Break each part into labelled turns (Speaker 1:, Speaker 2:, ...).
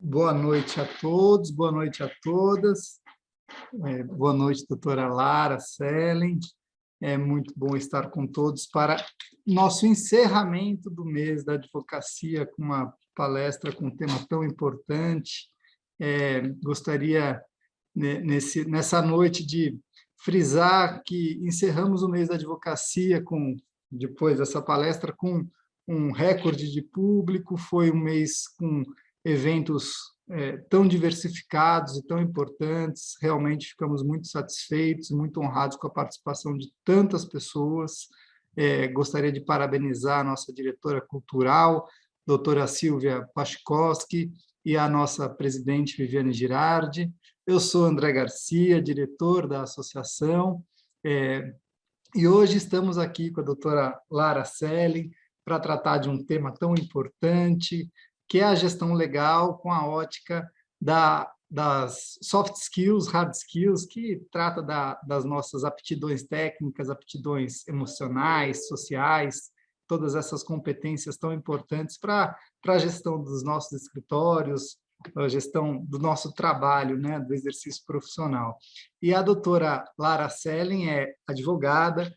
Speaker 1: Boa noite a todos, boa noite a todas. Boa noite, doutora Lara Selen. É muito bom estar com todos para nosso encerramento do mês da advocacia, com uma palestra com um tema tão importante. Gostaria, nessa noite, de frisar que encerramos o mês da advocacia, depois dessa palestra, com um recorde de público. Foi um mês com eventos tão diversificados e tão importantes. Realmente ficamos muito satisfeitos, muito honrados com a participação de tantas pessoas. Gostaria de parabenizar a nossa diretora cultural, doutora Silvia Pachkowski, e a nossa presidente Viviane Girardi. Eu sou André Garcia, diretor da associação, e hoje estamos aqui com a doutora Lara Selen para tratar de um tema tão importante, que é a gestão legal com a ótica das soft skills, hard skills, que trata das nossas aptidões técnicas, aptidões emocionais, sociais, todas essas competências tão importantes para a gestão dos nossos escritórios, a gestão do nosso trabalho, né, do exercício profissional. E a doutora Lara Selen é advogada,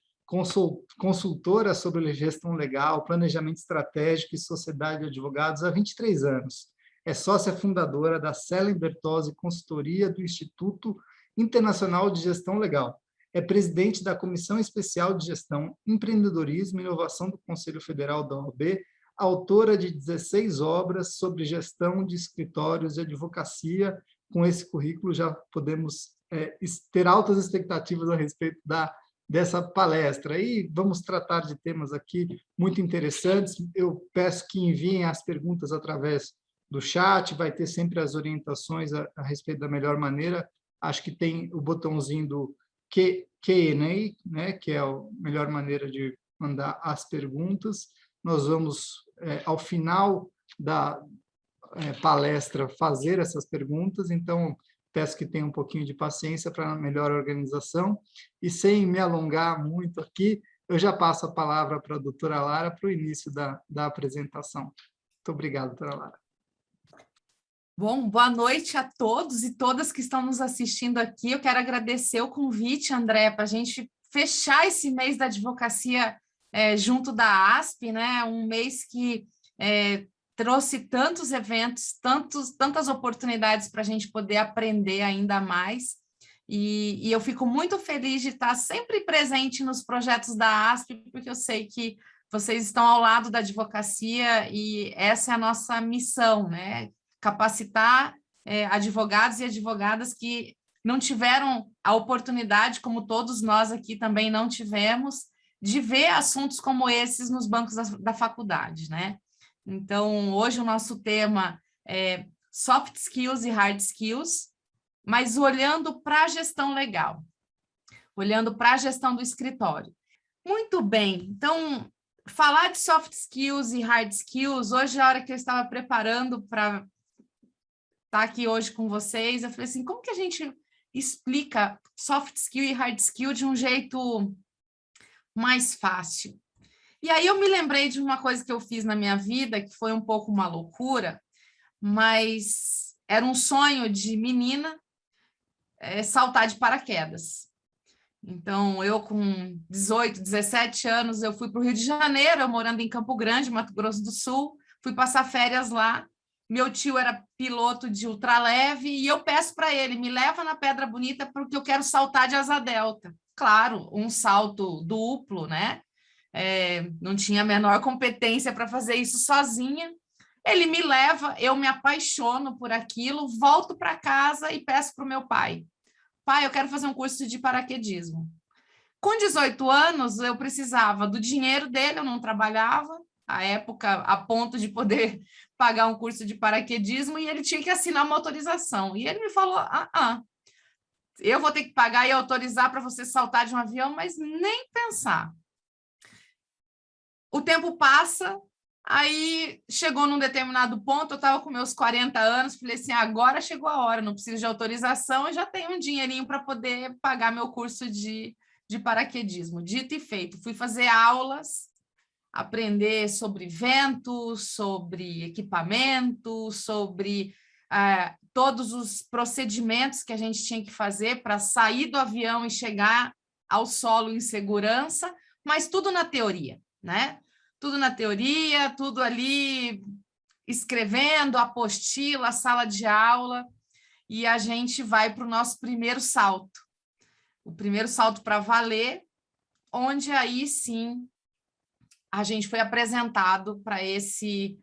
Speaker 1: consultora sobre gestão legal, planejamento estratégico e sociedade de advogados há 23 anos. É sócia fundadora da Selen Bertozzi Consultoria do Instituto Internacional de Gestão Legal. É presidente da Comissão Especial de Gestão, Empreendedorismo e Inovação do Conselho Federal da OAB, autora de 16 obras sobre gestão de escritórios de advocacia. Com esse currículo já podemos ter altas expectativas a respeito dessa palestra. E vamos tratar de temas aqui muito interessantes. Eu peço que enviem as perguntas através do chat, vai ter sempre as orientações a respeito da melhor maneira. Acho que tem o botãozinho do Q&A, né, que é a melhor maneira de mandar as perguntas. Nós vamos, ao final da palestra, fazer essas perguntas, então peço que tenham um pouquinho de paciência para a melhor organização. E sem me alongar muito aqui, eu já passo a palavra para a doutora Lara para o início da apresentação. Muito obrigado, doutora Lara.
Speaker 2: Bom, boa noite a todos e todas que estão nos assistindo aqui. Eu quero agradecer o convite, André, para a gente fechar esse mês da advocacia junto da ASP, né? Um mês que trouxe tantos eventos, tantas oportunidades para a gente poder aprender ainda mais. E eu fico muito feliz de estar sempre presente nos projetos da ASP, porque eu sei que vocês estão ao lado da advocacia e essa é a nossa missão, né? Capacitar advogados e advogadas que não tiveram a oportunidade, como todos nós aqui também não tivemos, de ver assuntos como esses nos bancos da faculdade, né? Então, hoje o nosso tema é soft skills e hard skills, mas olhando para a gestão legal, olhando para a gestão do escritório. Muito bem, então, falar de soft skills e hard skills, hoje, a hora que eu estava preparando para estar aqui hoje com vocês, eu falei assim, como que a gente explica soft skill e hard skill de um jeito mais fácil? E aí eu me lembrei de uma coisa que eu fiz na minha vida, que foi um pouco uma loucura, mas era um sonho de menina saltar de paraquedas. Então, eu com 18, 17 anos, eu fui para o Rio de Janeiro, eu morando em Campo Grande, Mato Grosso do Sul, fui passar férias lá. Meu tio era piloto de ultraleve e eu peço para ele, me leva na Pedra Bonita porque eu quero saltar de asa delta. Claro, um salto duplo, né? Não tinha a menor competência para fazer isso sozinha. Ele me leva, eu me apaixono por aquilo, volto para casa e peço para o meu pai. Pai, eu quero fazer um curso de paraquedismo. Com 18 anos, eu precisava do dinheiro dele, eu não trabalhava, à época, a ponto de poder pagar um curso de paraquedismo, e ele tinha que assinar uma autorização. E ele me falou, eu vou ter que pagar e autorizar para você saltar de um avião, mas nem pensar. O tempo passa, aí chegou num determinado ponto, eu estava com meus 40 anos, falei assim, agora chegou a hora, não preciso de autorização, eu já tenho um dinheirinho para poder pagar meu curso de paraquedismo. Dito e feito, fui fazer aulas, aprender sobre vento, sobre equipamento, sobre todos os procedimentos que a gente tinha que fazer para sair do avião e chegar ao solo em segurança, mas tudo na teoria, né? Tudo na teoria, tudo ali escrevendo, apostila, sala de aula, e a gente vai para o nosso primeiro salto. O primeiro salto para valer, onde aí sim a gente foi apresentado para esse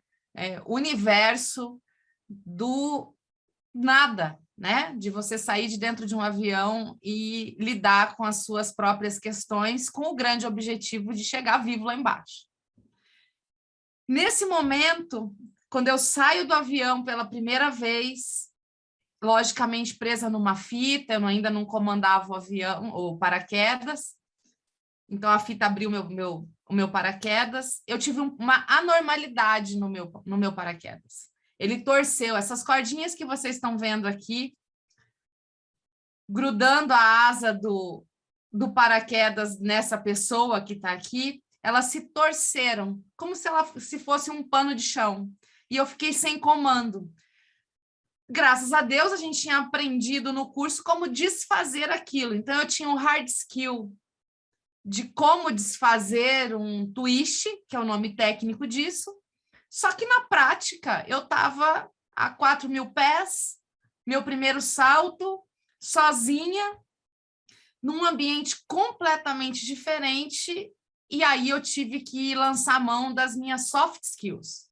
Speaker 2: universo do nada, né? De você sair de dentro de um avião e lidar com as suas próprias questões, com o grande objetivo de chegar vivo lá embaixo. Nesse momento, quando eu saio do avião pela primeira vez, logicamente presa numa fita, eu ainda não comandava o avião, ou paraquedas, então a fita abriu o meu paraquedas, eu tive uma anormalidade no meu paraquedas. Ele torceu, essas cordinhas que vocês estão vendo aqui, grudando a asa do paraquedas nessa pessoa que está aqui, elas se torceram, como se fosse um pano de chão. E eu fiquei sem comando. Graças a Deus, a gente tinha aprendido no curso como desfazer aquilo. Então, eu tinha um hard skill de como desfazer um twist, que é o nome técnico disso. Só que, na prática, eu estava a 4.000 pés, meu primeiro salto, sozinha, num ambiente completamente diferente, e aí eu tive que lançar a mão das minhas soft skills.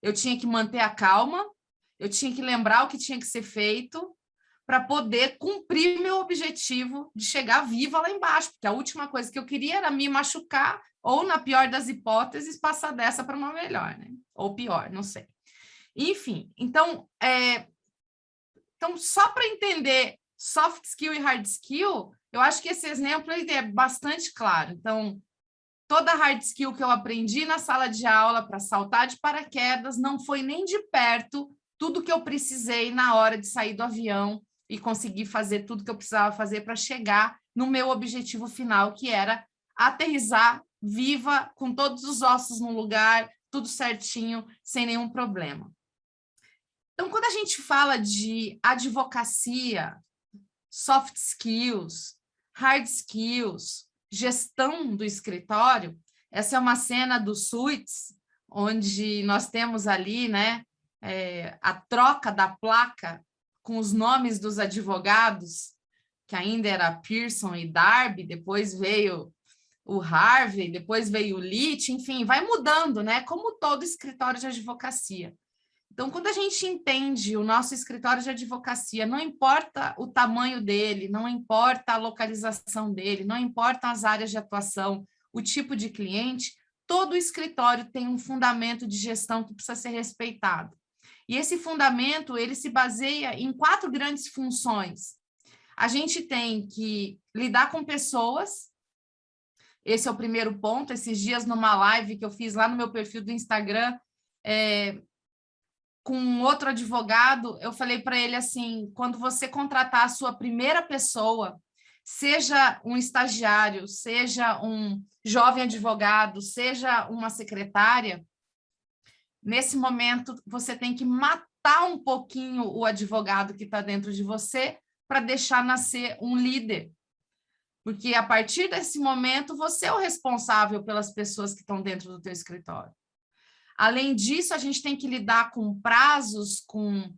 Speaker 2: Eu tinha que manter a calma, eu tinha que lembrar o que tinha que ser feito para poder cumprir meu objetivo de chegar viva lá embaixo, porque a última coisa que eu queria era me machucar ou, na pior das hipóteses, passar dessa para uma melhor, né? Ou pior, não sei. Enfim, então só para entender soft skill e hard skill, eu acho que esse exemplo é bastante claro. Então, toda hard skill que eu aprendi na sala de aula para saltar de paraquedas não foi nem de perto tudo que eu precisei na hora de sair do avião e conseguir fazer tudo que eu precisava fazer para chegar no meu objetivo final, que era aterrissar viva, com todos os ossos no lugar, tudo certinho, sem nenhum problema. Então, quando a gente fala de advocacia, soft skills, hard skills, gestão do escritório, essa é uma cena do Suits, onde nós temos ali, né, a troca da placa com os nomes dos advogados, que ainda era Pearson e Darby, depois veio o Harvey, depois veio o Litt, enfim, vai mudando, né, como todo escritório de advocacia. Então, quando a gente entende o nosso escritório de advocacia, não importa o tamanho dele, não importa a localização dele, não importa as áreas de atuação, o tipo de cliente, todo escritório tem um fundamento de gestão que precisa ser respeitado. E esse fundamento, ele se baseia em 4 grandes funções. A gente tem que lidar com pessoas, esse é o primeiro ponto. Esses dias, numa live que eu fiz lá no meu perfil do Instagram, com outro advogado, eu falei para ele assim, quando você contratar a sua primeira pessoa, seja um estagiário, seja um jovem advogado, seja uma secretária, nesse momento você tem que matar um pouquinho o advogado que está dentro de você para deixar nascer um líder. Porque a partir desse momento você é o responsável pelas pessoas que estão dentro do teu escritório. Além disso, a gente tem que lidar com prazos, com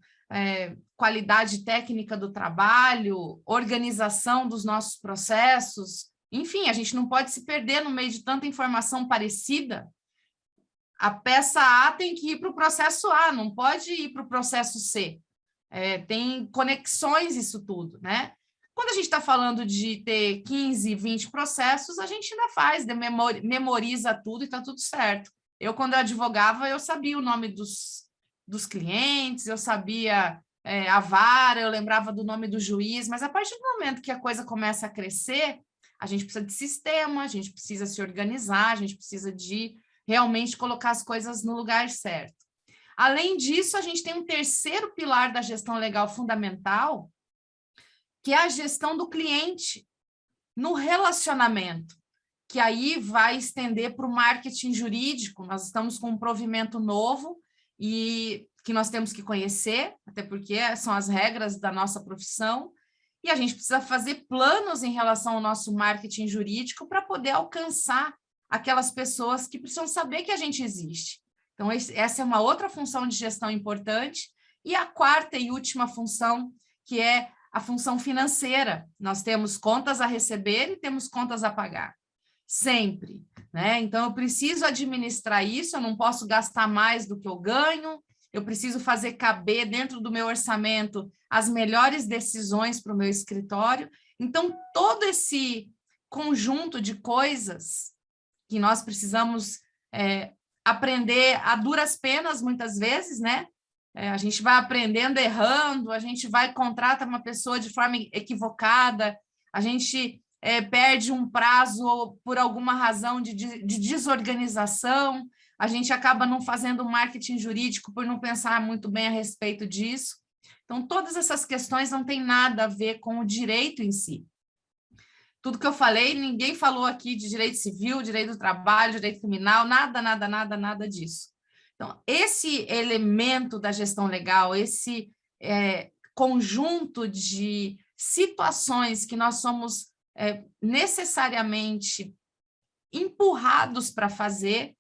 Speaker 2: qualidade técnica do trabalho, organização dos nossos processos. Enfim, a gente não pode se perder no meio de tanta informação parecida. A peça A tem que ir para o processo A, não pode ir para o processo C. Tem conexões isso tudo, né? Quando a gente está falando de ter 15, 20 processos, a gente ainda faz, memoriza tudo e está tudo certo. Eu, quando eu advogava, eu sabia o nome dos clientes, eu sabia a vara, eu lembrava do nome do juiz, mas a partir do momento que a coisa começa a crescer, a gente precisa de sistema, a gente precisa se organizar, a gente precisa de realmente colocar as coisas no lugar certo. Além disso, a gente tem um terceiro pilar da gestão legal fundamental, que é a gestão do cliente no relacionamento, que aí vai estender para o marketing jurídico. Nós estamos com um provimento novo e que nós temos que conhecer, até porque são as regras da nossa profissão, e a gente precisa fazer planos em relação ao nosso marketing jurídico para poder alcançar aquelas pessoas que precisam saber que a gente existe. Então, essa é uma outra função de gestão importante. E a quarta e última função, que é a função financeira. Nós temos contas a receber e temos contas a pagar. Sempre, né? Então, eu preciso administrar isso, eu não posso gastar mais do que eu ganho, eu preciso fazer caber dentro do meu orçamento as melhores decisões para o meu escritório. Então, todo esse conjunto de coisas que nós precisamos aprender a duras penas, muitas vezes, né? A gente vai aprendendo errando, a gente vai contratar uma pessoa de forma equivocada, a gente perde um prazo por alguma razão de desorganização, a gente acaba não fazendo marketing jurídico por não pensar muito bem a respeito disso. Então, todas essas questões não têm nada a ver com o direito em si. Tudo que eu falei, ninguém falou aqui de direito civil, direito do trabalho, direito criminal, nada disso. Então, esse elemento da gestão legal, esse conjunto de situações que nós somos necessariamente empurrados para fazer,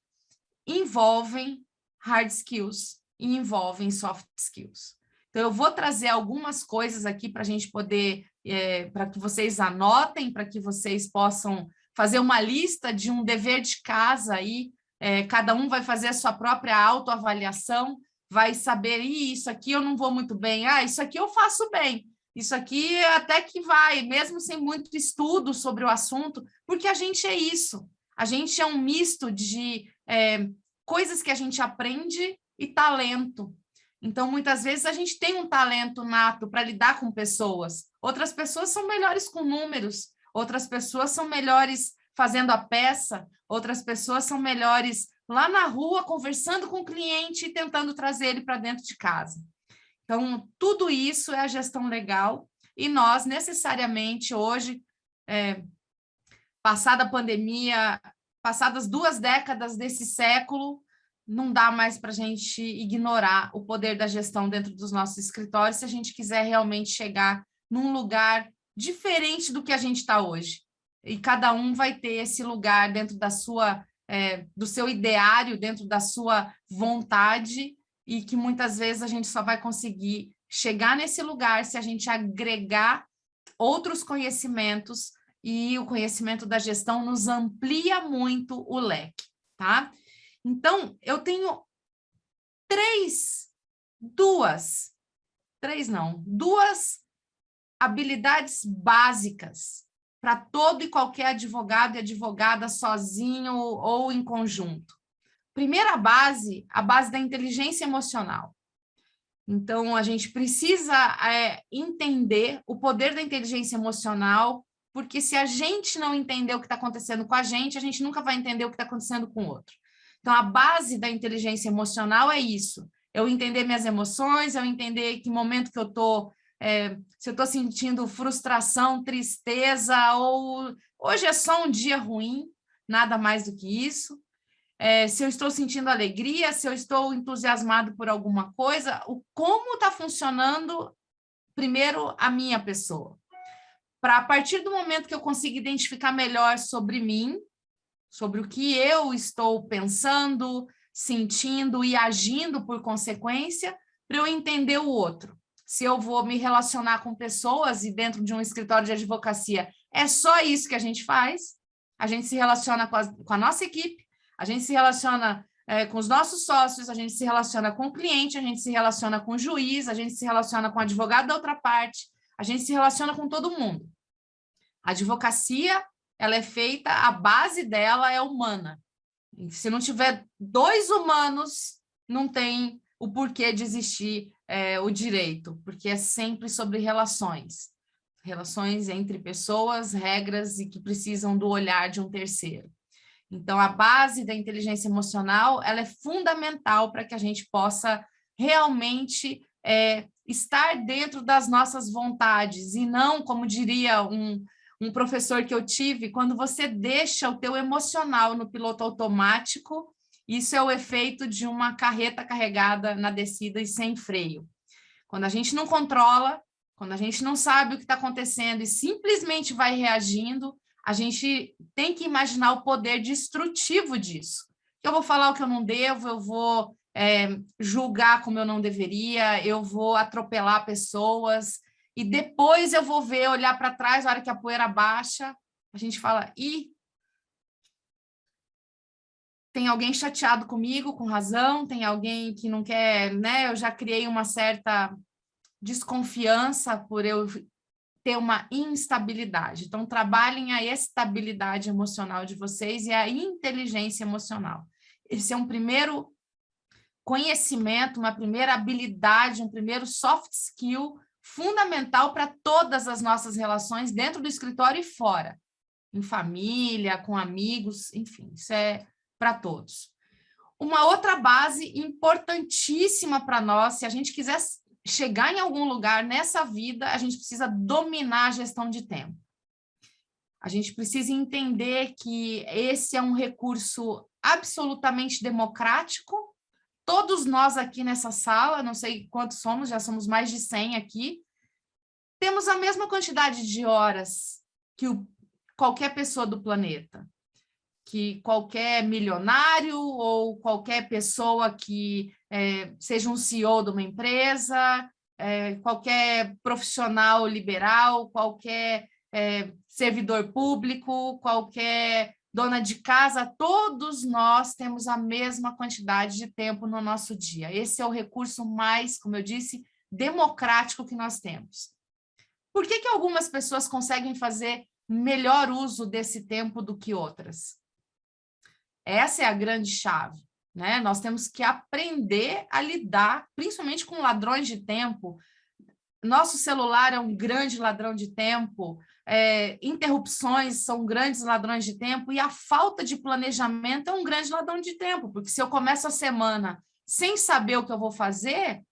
Speaker 2: envolvem hard skills e envolvem soft skills. Então, eu vou trazer algumas coisas aqui para a gente poder, para que vocês anotem, para que vocês possam fazer uma lista de um dever de casa aí. Cada um vai fazer a sua própria autoavaliação, vai saber, isso aqui eu não vou muito bem, isso aqui eu faço bem, isso aqui até que vai, mesmo sem muito estudo sobre o assunto, porque a gente é isso, a gente é um misto de coisas que a gente aprende e talento. Então, muitas vezes, a gente tem um talento nato para lidar com pessoas, outras pessoas são melhores com números, outras pessoas são melhores fazendo a peça, outras pessoas são melhores lá na rua, conversando com o cliente e tentando trazer ele para dentro de casa. Então, tudo isso é a gestão legal e nós, necessariamente, hoje, passada a pandemia, passadas 2 décadas desse século, não dá mais para a gente ignorar o poder da gestão dentro dos nossos escritórios se a gente quiser realmente chegar num lugar diferente do que a gente está hoje. E cada um vai ter esse lugar dentro da sua, do seu ideário, dentro da sua vontade, e que muitas vezes a gente só vai conseguir chegar nesse lugar se a gente agregar outros conhecimentos, e o conhecimento da gestão nos amplia muito o leque, tá? Então, eu tenho duas habilidades básicas para todo e qualquer advogado e advogada sozinho ou em conjunto. Primeira base, a base da inteligência emocional. Então, a gente precisa entender o poder da inteligência emocional, porque se a gente não entender o que está acontecendo com a gente nunca vai entender o que está acontecendo com o outro. Então, a base da inteligência emocional é isso. Eu entender minhas emoções, eu entender que momento que eu estou, se eu estou sentindo frustração, tristeza, ou hoje é só um dia ruim, nada mais do que isso. Se eu estou sentindo alegria, se eu estou entusiasmado por alguma coisa, como está funcionando, primeiro, a minha pessoa. Para, a partir do momento que eu consigo identificar melhor sobre mim, sobre o que eu estou pensando, sentindo e agindo por consequência, para eu entender o outro. Se eu vou me relacionar com pessoas e dentro de um escritório de advocacia, é só isso que a gente faz, a gente se relaciona com a nossa equipe, a gente se relaciona com os nossos sócios, a gente se relaciona com o cliente, a gente se relaciona com o juiz, a gente se relaciona com o advogado da outra parte, a gente se relaciona com todo mundo. A advocacia, ela é feita, a base dela é humana. Se não tiver 2 humanos, não tem o porquê de existir o direito, porque é sempre sobre relações. Relações entre pessoas, regras e que precisam do olhar de um terceiro. Então, a base da inteligência emocional, ela é fundamental para que a gente possa realmente estar dentro das nossas vontades e não, como diria um professor que eu tive, quando você deixa o teu emocional no piloto automático Isso é o efeito de uma carreta carregada na descida e sem freio. Quando a gente não controla, quando a gente não sabe o que está acontecendo e simplesmente vai reagindo, a gente tem que imaginar o poder destrutivo disso. Eu vou falar o que eu não devo, eu vou julgar como eu não deveria, eu vou atropelar pessoas, e depois eu vou ver, olhar para trás, na hora que a poeira baixa, a gente fala, tem alguém chateado comigo, com razão, tem alguém que não quer, né? Eu já criei uma certa desconfiança por eu ter uma instabilidade. Então, trabalhem a estabilidade emocional de vocês e a inteligência emocional. Esse é um primeiro conhecimento, uma primeira habilidade, um primeiro soft skill fundamental para todas as nossas relações dentro do escritório e fora, em família, com amigos, enfim, isso é para todos. Uma outra base importantíssima para nós, se a gente quiser chegar em algum lugar nessa vida, a gente precisa dominar a gestão de tempo. A gente precisa entender que esse é um recurso absolutamente democrático. Todos nós aqui nessa sala, não sei quantos somos, já somos mais de 100 aqui, temos a mesma quantidade de horas que qualquer pessoa do planeta, que qualquer milionário ou qualquer pessoa que seja um CEO de uma empresa, qualquer profissional liberal, qualquer servidor público, qualquer dona de casa, todos nós temos a mesma quantidade de tempo no nosso dia. Esse é o recurso mais, como eu disse, democrático que nós temos. Por que algumas pessoas conseguem fazer melhor uso desse tempo do que outras? Essa é a grande chave, né? Nós temos que aprender a lidar, principalmente com ladrões de tempo. Nosso celular é um grande ladrão de tempo, interrupções são grandes ladrões de tempo, e a falta de planejamento é um grande ladrão de tempo, porque se eu começo a semana sem saber o que eu vou fazer,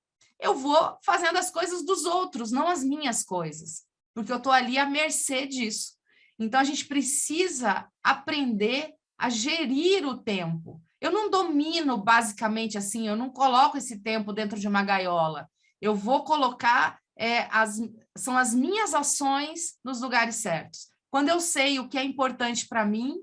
Speaker 2: eu vou fazendo as coisas dos outros, não as minhas coisas, porque eu estou ali à mercê disso. Então, a gente precisa aprender a gerir o tempo. Eu não domino basicamente assim, eu não coloco esse tempo dentro de uma gaiola. Eu vou colocar, são as minhas ações nos lugares certos. Quando eu sei o que é importante para mim,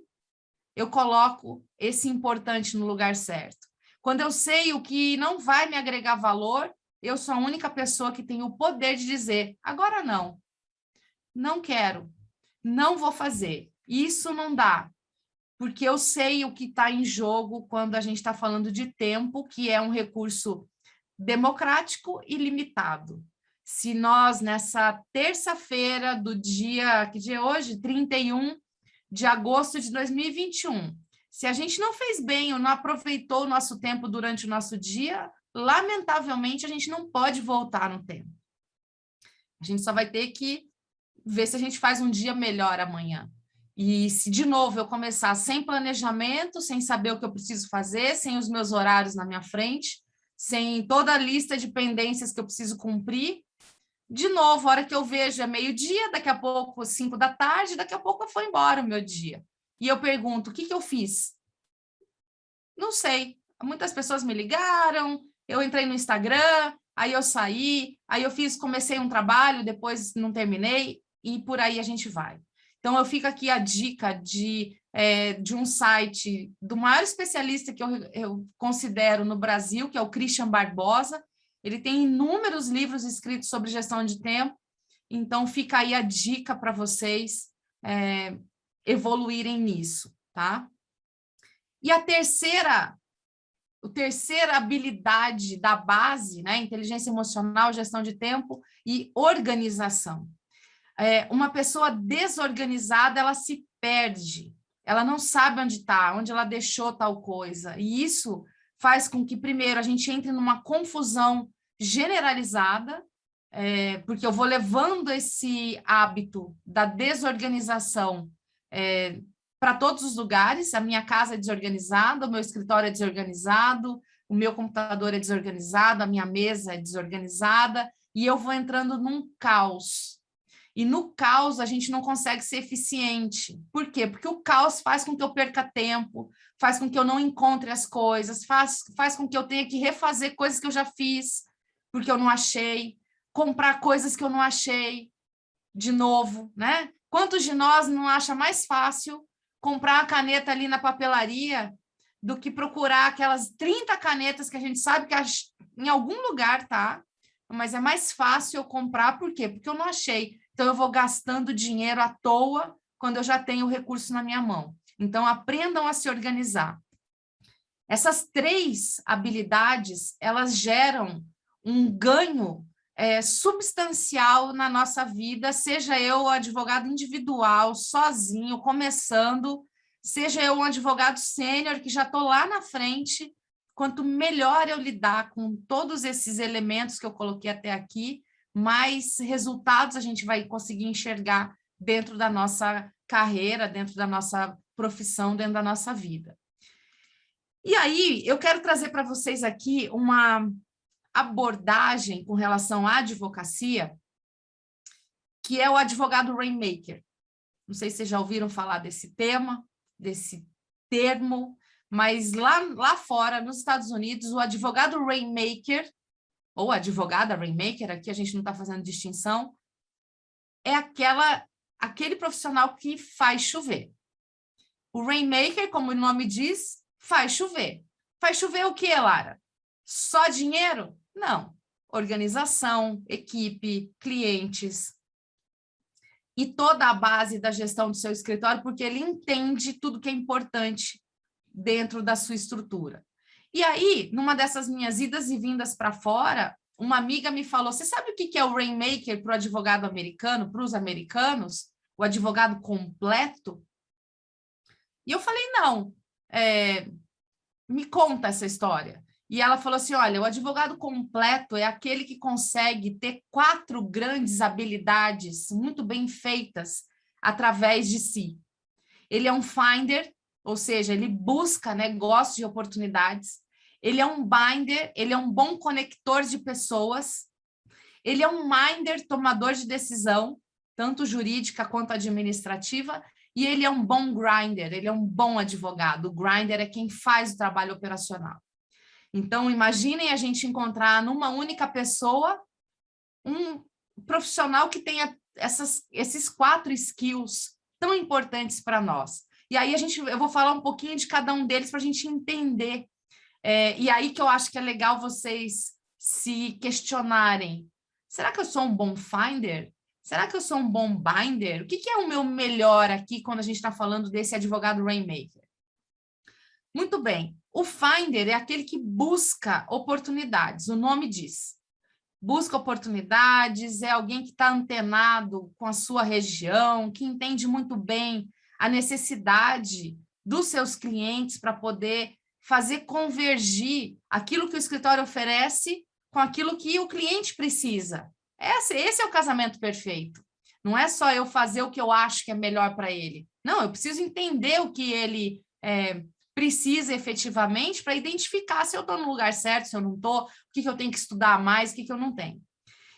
Speaker 2: eu coloco esse importante no lugar certo. Quando eu sei o que não vai me agregar valor, eu sou a única pessoa que tem o poder de dizer, agora não, não quero, não vou fazer, isso não dá, porque eu sei o que está em jogo quando a gente está falando de tempo, que é um recurso democrático e limitado. Se nós, nessa terça-feira do dia, que dia é hoje? 31 de agosto de 2021, se a gente não fez bem ou não aproveitou o nosso tempo durante o nosso dia, lamentavelmente, a gente não pode voltar no tempo. A gente só vai ter que ver se a gente faz um dia melhor amanhã. E se, de novo, eu começar sem planejamento, sem saber o que eu preciso fazer, sem os meus horários na minha frente, sem toda a lista de pendências que eu preciso cumprir, de novo, a hora que eu vejo é meio-dia, daqui a pouco 5 da tarde, daqui a pouco foi embora o meu dia. E eu pergunto, o que eu fiz? Não sei. Muitas pessoas me ligaram, eu entrei no Instagram, aí eu saí, aí eu comecei um trabalho, depois não terminei, e por aí a gente vai. Então, eu fico aqui a dica de um site do maior especialista que eu considero no Brasil, que é o Christian Barbosa. Ele tem inúmeros livros escritos sobre gestão de tempo, então fica aí a dica para vocês evoluírem nisso, tá? E a terceira habilidade da base, né? Inteligência emocional, gestão de tempo e organização. Uma pessoa desorganizada, ela se perde, ela não sabe onde está, onde ela deixou tal coisa, e isso faz com que, primeiro, a gente entre numa confusão generalizada, porque eu vou levando esse hábito da desorganização para todos os lugares. A minha casa é desorganizada, o meu escritório é desorganizado, o meu computador é desorganizado, a minha mesa é desorganizada, e eu vou entrando num caos. E no caos, a gente não consegue ser eficiente. Por quê? Porque o caos faz com que eu perca tempo, faz com que eu não encontre as coisas, faz com que eu tenha que refazer coisas que eu já fiz, porque eu não achei, comprar coisas que eu não achei de novo, né? Quantos de nós não acha mais fácil comprar a caneta ali na papelaria do que procurar aquelas 30 canetas que a gente sabe que em algum lugar tá, mas é mais fácil eu comprar, por quê? Porque eu não achei. Então, eu vou gastando dinheiro à toa quando eu já tenho o recurso na minha mão. Então, aprendam a se organizar. Essas 3 habilidades, elas geram um ganho substancial na nossa vida, seja eu advogado individual, sozinho, começando, seja eu um advogado sênior, que já estou lá na frente. Quanto melhor eu lidar com todos esses elementos que eu coloquei até aqui, mais resultados a gente vai conseguir enxergar dentro da nossa carreira, dentro da nossa profissão, dentro da nossa vida. E aí, eu quero trazer para vocês aqui uma abordagem com relação à advocacia, que é o advogado rainmaker. Não sei se vocês já ouviram falar desse tema, desse termo, mas lá fora, nos Estados Unidos, o advogado rainmaker, ou advogada rainmaker, aqui a gente não está fazendo distinção, é aquele profissional que faz chover. O rainmaker, como o nome diz, faz chover. Faz chover o quê, Lara? Só dinheiro? Não. Organização, equipe, clientes e toda a base da gestão do seu escritório, porque ele entende tudo que é importante dentro da sua estrutura. E aí, numa dessas minhas idas e vindas para fora, uma amiga me falou, você sabe o que é o rainmaker para o advogado americano, para os americanos? O advogado completo? E eu falei, não, me conta essa história. E ela falou assim, olha, o advogado completo é aquele que consegue ter 4 grandes habilidades muito bem feitas através de si. Ele é um finder, ou seja, ele busca negócios e oportunidades. Ele é um binder, ele é um bom conector de pessoas. Ele é um minder, tomador de decisão, tanto jurídica quanto administrativa. E ele é um bom grinder, ele é um bom advogado. O grinder é quem faz o trabalho operacional. Então, imaginem a gente encontrar numa única pessoa um profissional que tenha esses 4 skills tão importantes para nós. E aí eu vou falar um pouquinho de cada um deles para a gente entender. E aí que eu acho que é legal vocês se questionarem. Será que eu sou um bom finder? Será que eu sou um bom binder? O que é o meu melhor aqui quando a gente está falando desse advogado rainmaker? Muito bem. O finder é aquele que busca oportunidades, o nome diz. Busca oportunidades, é alguém que está antenado com a sua região, que entende muito bem a necessidade dos seus clientes para poder fazer convergir aquilo que o escritório oferece com aquilo que o cliente precisa. Esse é o casamento perfeito. Não é só eu fazer o que eu acho que é melhor para ele. Não, eu preciso entender o que ele precisa efetivamente para identificar se eu estou no lugar certo, se eu não estou, o que eu tenho que estudar mais, o que eu não tenho.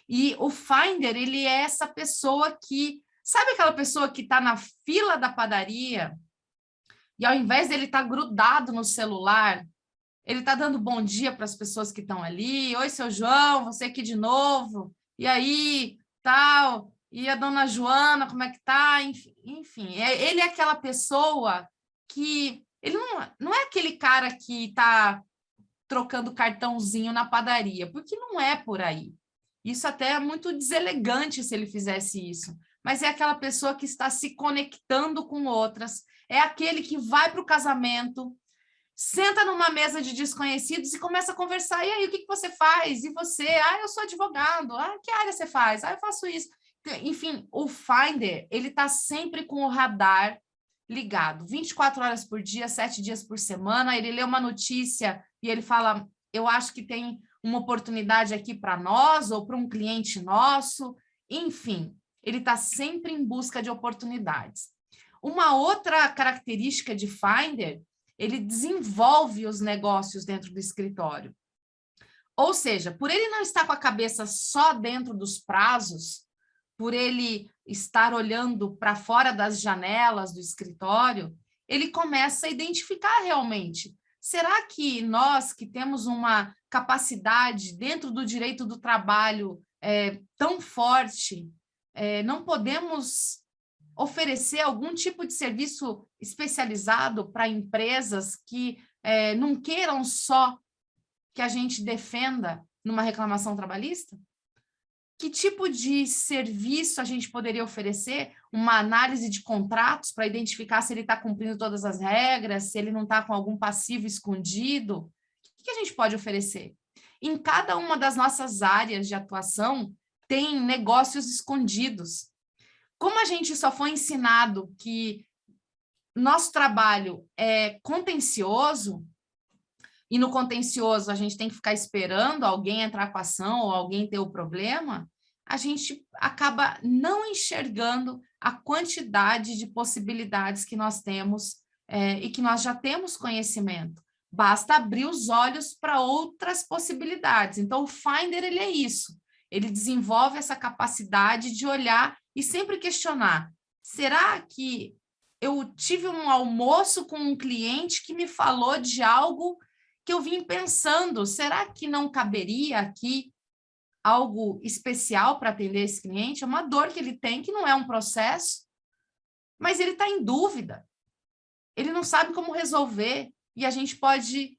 Speaker 2: E o finder, ele é essa pessoa que... Sabe aquela pessoa que está na fila da padaria e ao invés dele estar grudado no celular, ele está dando bom dia para as pessoas que estão ali. Oi, seu João, você aqui de novo. E aí, tal. E a dona Joana, como é que tá? Enfim, ele é aquela pessoa que... Ele não é aquele cara que está trocando cartãozinho na padaria, porque não é por aí. Isso até é muito deselegante se ele fizesse isso. Mas é aquela pessoa que está se conectando com outras. É aquele que vai para o casamento, senta numa mesa de desconhecidos e começa a conversar. E aí, o que você faz? E você? Ah, eu sou advogado. Ah, que área você faz? Ah, eu faço isso. Enfim, o finder, ele está sempre com o radar ligado, 24 horas por dia, 7 dias por semana. Ele lê uma notícia e ele fala, eu acho que tem uma oportunidade aqui para nós ou para um cliente nosso. Enfim, ele está sempre em busca de oportunidades. Uma outra característica de finder, ele desenvolve os negócios dentro do escritório. Ou seja, por ele não estar com a cabeça só dentro dos prazos, por ele estar olhando para fora das janelas do escritório, ele começa a identificar realmente. Será que nós, que temos uma capacidade dentro do direito do trabalho tão forte, não podemos oferecer algum tipo de serviço especializado para empresas que não queiram só que a gente defenda numa reclamação trabalhista? Que tipo de serviço a gente poderia oferecer? Uma análise de contratos para identificar se ele está cumprindo todas as regras, se ele não está com algum passivo escondido? O que a gente pode oferecer? Em cada uma das nossas áreas de atuação, tem negócios escondidos. Como a gente só foi ensinado que nosso trabalho é contencioso, e no contencioso a gente tem que ficar esperando alguém entrar com a ação ou alguém ter o problema, a gente acaba não enxergando a quantidade de possibilidades que nós temos e que nós já temos conhecimento. Basta abrir os olhos para outras possibilidades. Então, o Finder, ele é isso. Ele desenvolve essa capacidade de olhar e sempre questionar. Será que eu tive um almoço com um cliente que me falou de algo que eu vim pensando, será que não caberia aqui algo especial para atender esse cliente? É uma dor que ele tem, que não é um processo, mas ele está em dúvida. Ele não sabe como resolver, e a gente pode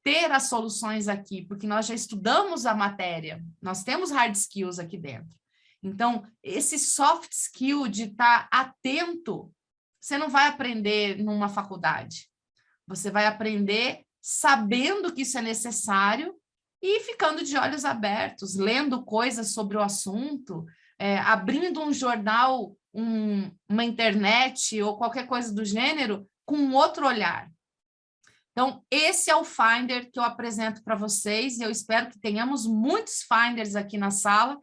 Speaker 2: ter as soluções aqui, porque nós já estudamos a matéria, nós temos hard skills aqui dentro. Então, esse soft skill de estar atento, você não vai aprender numa faculdade. Você vai aprender sabendo que isso é necessário e ficando de olhos abertos, lendo coisas sobre o assunto, abrindo um jornal, uma internet ou qualquer coisa do gênero com um outro olhar. Então, esse é o Finder que eu apresento para vocês e eu espero que tenhamos muitos Finders aqui na sala,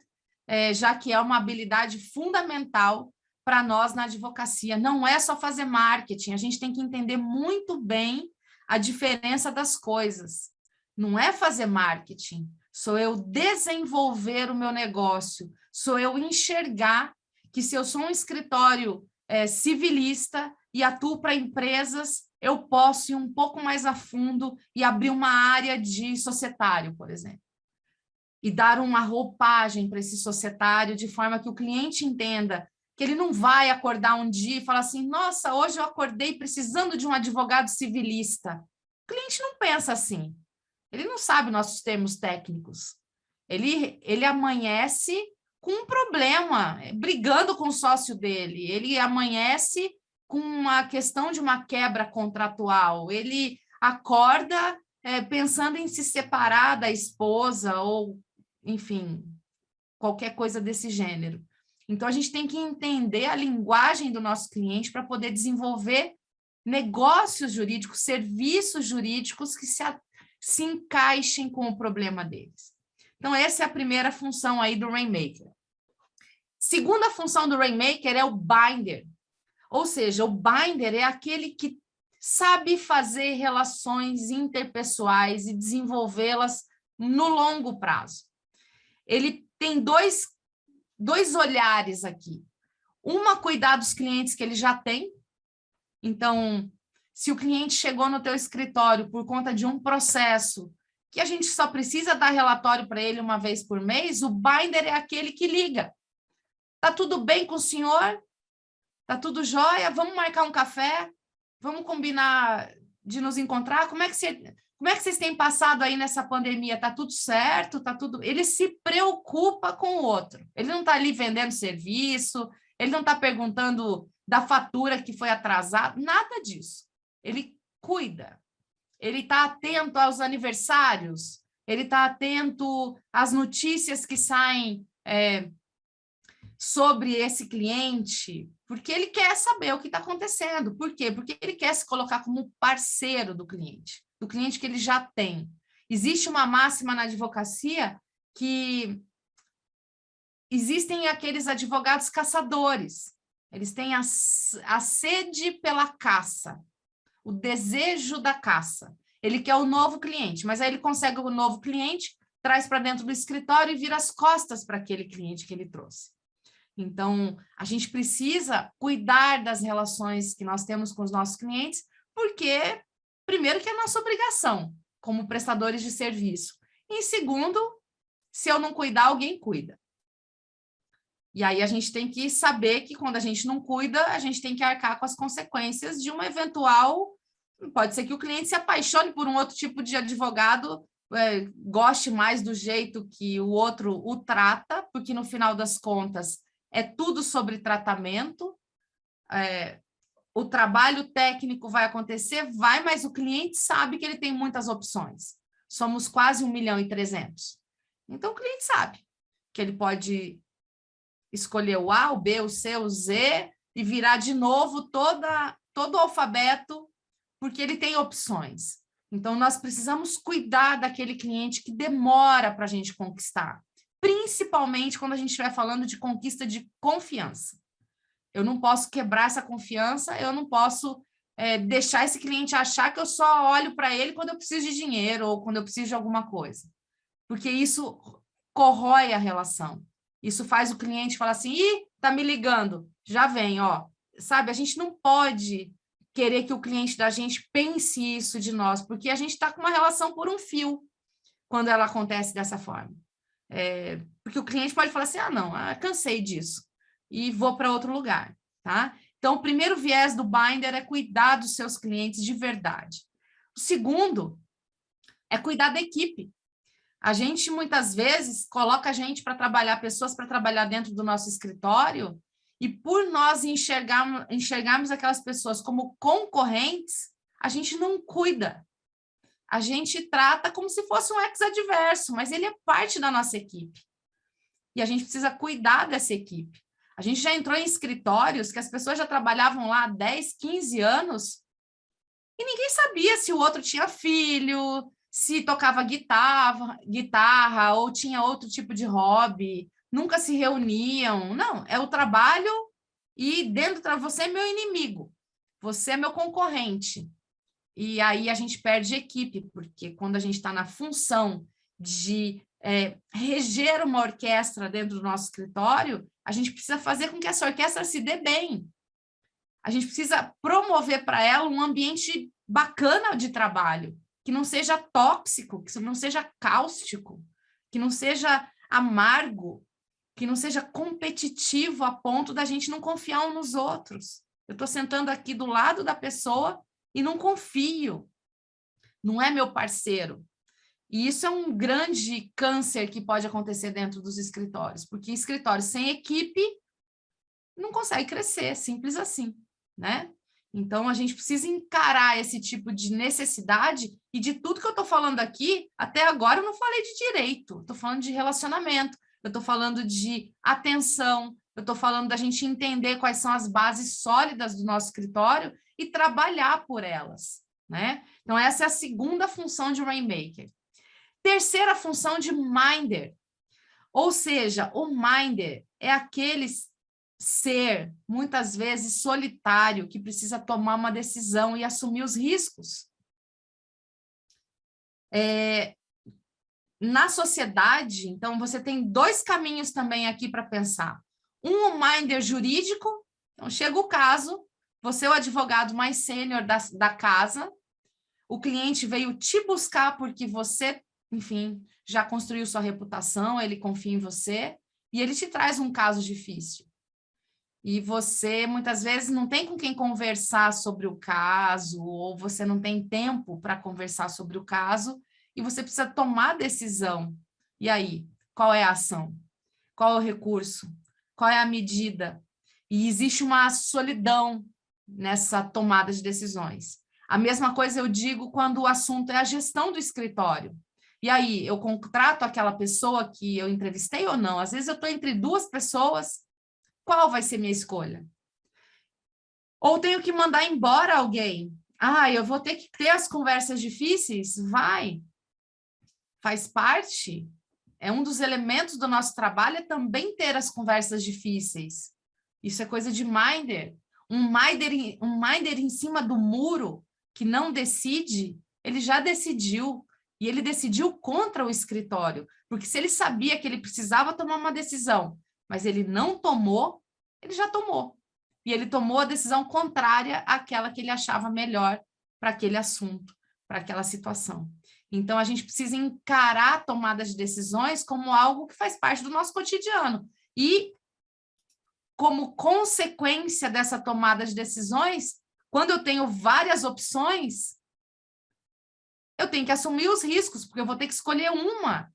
Speaker 2: já que é uma habilidade fundamental para nós na advocacia. Não é só fazer marketing, a gente tem que entender muito bem a diferença das coisas. Não é fazer marketing, sou eu desenvolver o meu negócio, sou eu enxergar que se eu sou um escritório civilista e atuo para empresas, eu posso ir um pouco mais a fundo e abrir uma área de societário, por exemplo. E dar uma roupagem para esse societário de forma que o cliente entenda que ele não vai acordar um dia e falar assim, nossa, hoje eu acordei precisando de um advogado civilista. O cliente não pensa assim. Ele não sabe nossos termos técnicos. Ele amanhece com um problema, brigando com o sócio dele. Ele amanhece com uma questão de uma quebra contratual. Ele acorda pensando em se separar da esposa ou, enfim, qualquer coisa desse gênero. Então, a gente tem que entender a linguagem do nosso cliente para poder desenvolver negócios jurídicos, serviços jurídicos que se encaixem com o problema deles. Então, essa é a primeira função aí do Rainmaker. Segunda função do Rainmaker é o Binder. Ou seja, o Binder é aquele que sabe fazer relações interpessoais e desenvolvê-las no longo prazo. Ele tem dois olhares aqui. Uma, cuidar dos clientes que ele já tem. Então, se o cliente chegou no teu escritório por conta de um processo que a gente só precisa dar relatório para ele uma vez por mês, o Binder é aquele que liga. Tá tudo bem com o senhor? Tá tudo jóia? Vamos marcar um café? Vamos combinar de nos encontrar? Como é que vocês têm passado aí nessa pandemia? Tá tudo certo? Tá tudo... Ele se preocupa com o outro. Ele não está ali vendendo serviço, ele não está perguntando da fatura que foi atrasada, nada disso. Ele cuida. Ele está atento aos aniversários, ele está atento às notícias que saem sobre esse cliente, porque ele quer saber o que está acontecendo. Por quê? Porque ele quer se colocar como parceiro do cliente que ele já tem. Existe uma máxima na advocacia que existem aqueles advogados caçadores. Eles têm a sede pela caça, o desejo da caça. Ele quer o novo cliente, mas aí ele consegue o novo cliente, traz para dentro do escritório e vira as costas para aquele cliente que ele trouxe. Então, a gente precisa cuidar das relações que nós temos com os nossos clientes, porque, primeiro, que é nossa obrigação, como prestadores de serviço. E, segundo, se eu não cuidar, alguém cuida. E aí a gente tem que saber que quando a gente não cuida, a gente tem que arcar com as consequências de uma eventual... Pode ser que o cliente se apaixone por um outro tipo de advogado, goste mais do jeito que o outro o trata, porque no final das contas é tudo sobre tratamento, o trabalho técnico vai acontecer, mas o cliente sabe que ele tem muitas opções. Somos quase 1.300.000. Então, o cliente sabe que ele pode escolher o A, o B, o C, o Z e virar de novo todo o alfabeto, porque ele tem opções. Então, nós precisamos cuidar daquele cliente que demora para a gente conquistar, principalmente quando a gente estiver falando de conquista de confiança. Eu não posso quebrar essa confiança, eu não posso deixar esse cliente achar que eu só olho para ele quando eu preciso de dinheiro ou quando eu preciso de alguma coisa, porque isso corrói a relação. Isso faz o cliente falar assim, ih, tá me ligando, já vem, ó. Sabe, a gente não pode querer que o cliente da gente pense isso de nós, porque a gente está com uma relação por um fio quando ela acontece dessa forma. Porque o cliente pode falar assim, não, cansei disso e vou para outro lugar, tá? Então, o primeiro viés do Binder é cuidar dos seus clientes de verdade. O segundo é cuidar da equipe. A gente, muitas vezes, coloca a gente para trabalhar, pessoas para trabalhar dentro do nosso escritório, e por nós enxergarmos aquelas pessoas como concorrentes, a gente não cuida. A gente trata como se fosse um ex-adverso, mas ele é parte da nossa equipe. E a gente precisa cuidar dessa equipe. A gente já entrou em escritórios que as pessoas já trabalhavam lá há 10, 15 anos e ninguém sabia se o outro tinha filho, se tocava guitarra ou tinha outro tipo de hobby, nunca se reuniam. Não, é o trabalho e dentro de você é meu inimigo, você é meu concorrente. E aí a gente perde equipe, porque quando a gente está na função de reger uma orquestra dentro do nosso escritório, a gente precisa fazer com que essa orquestra se dê bem. A gente precisa promover para ela um ambiente bacana de trabalho, que não seja tóxico, que não seja cáustico, que não seja amargo, que não seja competitivo a ponto da gente não confiar uns nos outros. Eu estou sentando aqui do lado da pessoa e não confio, não é meu parceiro. E isso é um grande câncer que pode acontecer dentro dos escritórios, porque escritórios sem equipe não consegue crescer, simples assim, né? Então, a gente precisa encarar esse tipo de necessidade, e de tudo que eu estou falando aqui, até agora eu não falei de direito, estou falando de relacionamento, eu estou falando de atenção, eu estou falando da gente entender quais são as bases sólidas do nosso escritório e trabalhar por elas, né? Então, essa é a segunda função de Rainmaker. Terceira função de Minder, ou seja, o Minder é aquele ser, muitas vezes, solitário, que precisa tomar uma decisão e assumir os riscos. Na sociedade, então, você tem dois caminhos também aqui para pensar. Um, o Minder jurídico, então chega o caso, você é o advogado mais sênior da casa, o cliente veio te buscar porque você, enfim, já construiu sua reputação, ele confia em você, e ele te traz um caso difícil. E você, muitas vezes, não tem com quem conversar sobre o caso, ou você não tem tempo para conversar sobre o caso, e você precisa tomar decisão. E aí, qual é a ação? Qual é o recurso? Qual é a medida? E existe uma solidão nessa tomada de decisões. A mesma coisa eu digo quando o assunto é a gestão do escritório. E aí, eu contrato aquela pessoa que eu entrevistei ou não? Às vezes eu estou entre duas pessoas, qual vai ser minha escolha? Ou tenho que mandar embora alguém? Eu vou ter que ter as conversas difíceis? Vai. Faz parte. É um dos elementos do nosso trabalho, é também ter as conversas difíceis. Isso é coisa de Minder. Um Minder em cima do muro, que não decide, ele já decidiu. E ele decidiu contra o escritório. Porque se ele sabia que ele precisava tomar uma decisão mas ele não tomou, ele já tomou. E ele tomou a decisão contrária àquela que ele achava melhor para aquele assunto, para aquela situação. Então, a gente precisa encarar a tomada de decisões como algo que faz parte do nosso cotidiano. E, como consequência dessa tomada de decisões, quando eu tenho várias opções, eu tenho que assumir os riscos, porque eu vou ter que escolher uma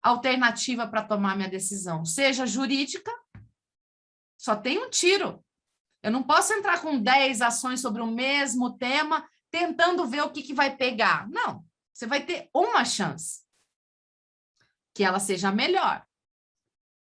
Speaker 2: alternativa para tomar minha decisão, seja jurídica, só tem um tiro. Eu não posso entrar com 10 ações sobre o mesmo tema, tentando ver o que vai pegar. Não, você vai ter uma chance, que ela seja melhor,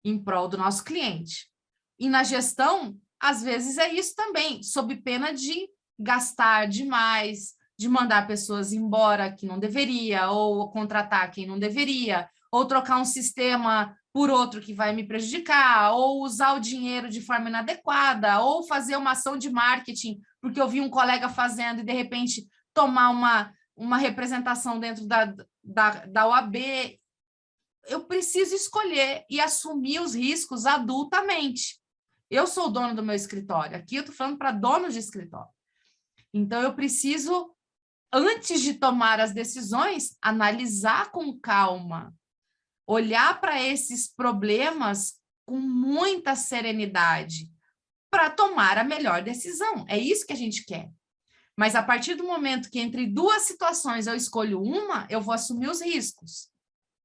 Speaker 2: em prol do nosso cliente. E na gestão, às vezes é isso também, sob pena de gastar demais, de mandar pessoas embora que não deveria, ou contratar quem não deveria, ou trocar um sistema por outro que vai me prejudicar, ou usar o dinheiro de forma inadequada, ou fazer uma ação de marketing, porque eu vi um colega fazendo e, de repente, tomar uma representação dentro da OAB. Eu preciso escolher e assumir os riscos adultamente. Eu sou o dono do meu escritório. Aqui eu estou falando para donos de escritório. Então, eu preciso, antes de tomar as decisões, analisar com calma, olhar para esses problemas com muita serenidade para tomar a melhor decisão. É isso que a gente quer. Mas a partir do momento que entre duas situações eu escolho uma, eu vou assumir os riscos.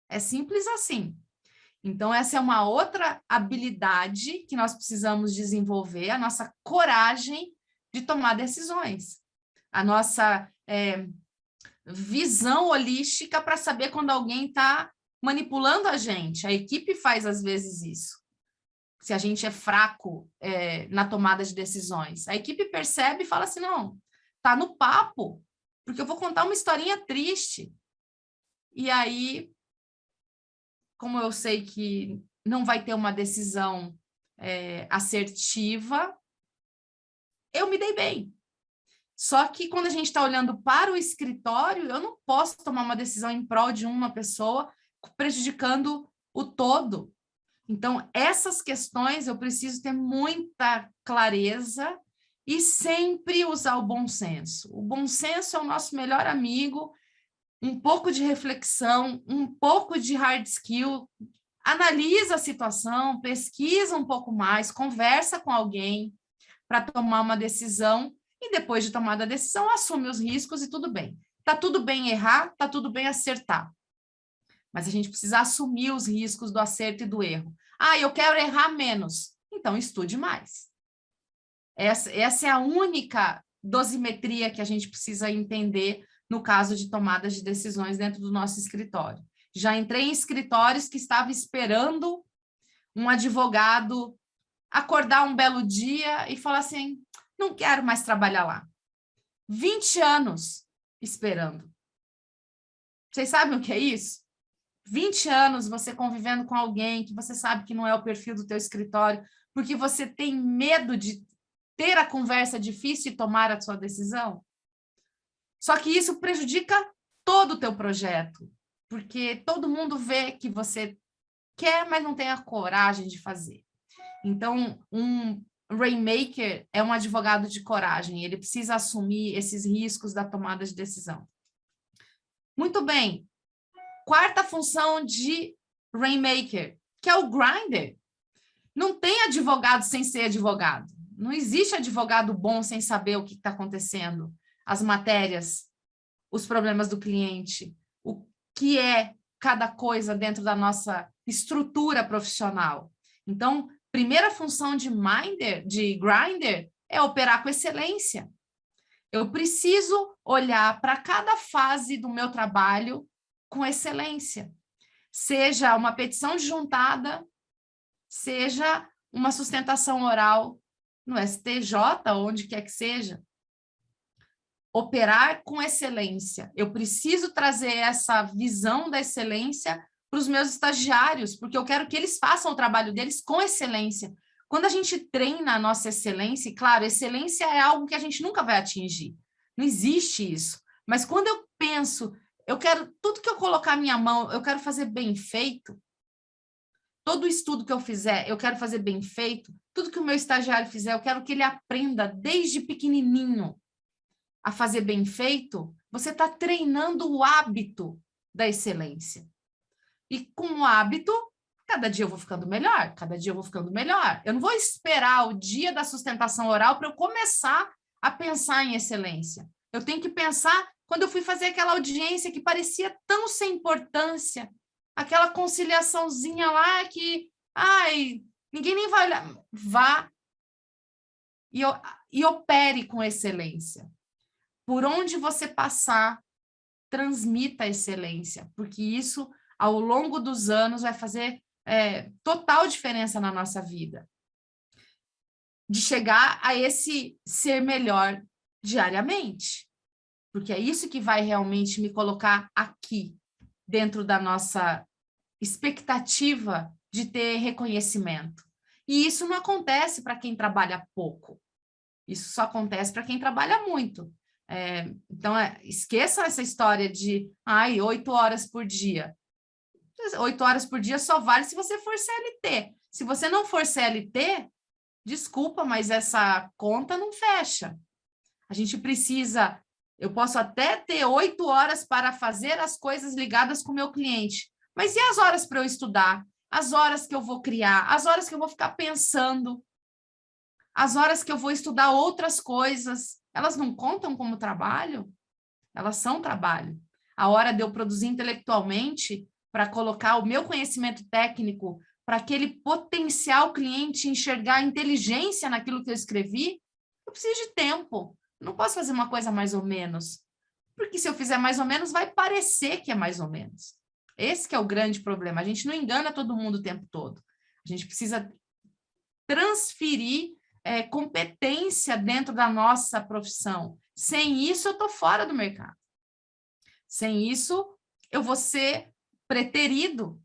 Speaker 2: É simples assim. Então, essa é uma outra habilidade que nós precisamos desenvolver, a nossa coragem de tomar decisões, a nossa visão holística para saber quando alguém está manipulando a gente. A equipe faz, às vezes, isso. Se a gente é fraco na tomada de decisões. A equipe percebe e fala assim, não, tá no papo, porque eu vou contar uma historinha triste. E aí, como eu sei que não vai ter uma decisão assertiva, eu me dei bem. Só que quando a gente está olhando para o escritório, eu não posso tomar uma decisão em prol de uma pessoa, prejudicando o todo. Então, essas questões eu preciso ter muita clareza e sempre usar o bom senso. O bom senso é o nosso melhor amigo, um pouco de reflexão, um pouco de hard skill, analisa a situação, pesquisa um pouco mais, conversa com alguém para tomar uma decisão e depois de tomada a decisão, assume os riscos e tudo bem. Está tudo bem errar, está tudo bem acertar. Mas a gente precisa assumir os riscos do acerto e do erro. Ah, eu quero errar menos. Então, estude mais. Essa é a única dosimetria que a gente precisa entender no caso de tomadas de decisões dentro do nosso escritório. Já entrei em escritórios que estavam esperando um advogado acordar um belo dia e falar assim, não quero mais trabalhar lá. 20 anos esperando. Vocês sabem o que é isso? 20 anos você convivendo com alguém que você sabe que não é o perfil do teu escritório, porque você tem medo de ter a conversa difícil e tomar a sua decisão. Só que isso prejudica todo o teu projeto, porque todo mundo vê que você quer, mas não tem a coragem de fazer. Então, um rainmaker é um advogado de coragem, ele precisa assumir esses riscos da tomada de decisão. Muito bem. Quarta função de rainmaker, que é o grinder. Não tem advogado sem ser advogado. Não existe advogado bom sem saber o que está acontecendo, as matérias, os problemas do cliente, o que é cada coisa dentro da nossa estrutura profissional. Então, primeira função de grinder é operar com excelência. Eu preciso olhar para cada fase do meu trabalho com excelência. Seja uma petição juntada, seja uma sustentação oral no STJ, onde quer que seja. Operar com excelência. Eu preciso trazer essa visão da excelência para os meus estagiários, porque eu quero que eles façam o trabalho deles com excelência. Quando a gente treina a nossa excelência, e claro, excelência é algo que a gente nunca vai atingir. Não existe isso. Mas quando eu penso, eu quero, tudo que eu colocar a minha mão, eu quero fazer bem feito, todo estudo que eu fizer, eu quero fazer bem feito, tudo que o meu estagiário fizer, eu quero que ele aprenda desde pequenininho a fazer bem feito, você está treinando o hábito da excelência. E com o hábito, cada dia eu vou ficando melhor, cada dia eu vou ficando melhor. Eu não vou esperar o dia da sustentação oral para eu começar a pensar em excelência. Eu tenho que pensar quando eu fui fazer aquela audiência que parecia tão sem importância, aquela conciliaçãozinha lá que, ai, ninguém nem vai olhar. Vá e opere com excelência. Por onde você passar, transmita a excelência, porque isso, ao longo dos anos, vai fazer total diferença na nossa vida. De chegar a esse ser melhor diariamente. Porque é isso que vai realmente me colocar aqui, dentro da nossa expectativa de ter reconhecimento. E isso não acontece para quem trabalha pouco. Isso só acontece para quem trabalha muito. Então, esqueçam essa história de 8 horas por dia. 8 horas por dia só vale se você for CLT. Se você não for CLT, desculpa, mas essa conta não fecha. A gente precisa... Eu posso até ter 8 horas para fazer as coisas ligadas com o meu cliente. Mas e as horas para eu estudar? As horas que eu vou criar? As horas que eu vou ficar pensando? As horas que eu vou estudar outras coisas? Elas não contam como trabalho? Elas são trabalho. A hora de eu produzir intelectualmente para colocar o meu conhecimento técnico para aquele potencial cliente enxergar a inteligência naquilo que eu escrevi, eu preciso de tempo. Não posso fazer uma coisa mais ou menos, porque se eu fizer mais ou menos, vai parecer que é mais ou menos. Esse que é o grande problema. A gente não engana todo mundo o tempo todo. A gente precisa transferir competência dentro da nossa profissão. Sem isso, eu estou fora do mercado. Sem isso, eu vou ser preterido.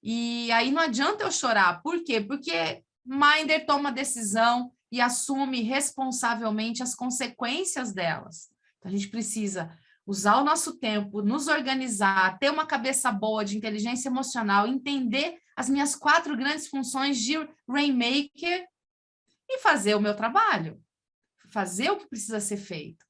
Speaker 2: E aí não adianta eu chorar. Por quê? Porque Minder toma decisão e assume responsavelmente as consequências delas. Então, a gente precisa usar o nosso tempo, nos organizar, ter uma cabeça boa de inteligência emocional, entender as minhas 4 grandes funções de Rainmaker e fazer o meu trabalho, fazer o que precisa ser feito.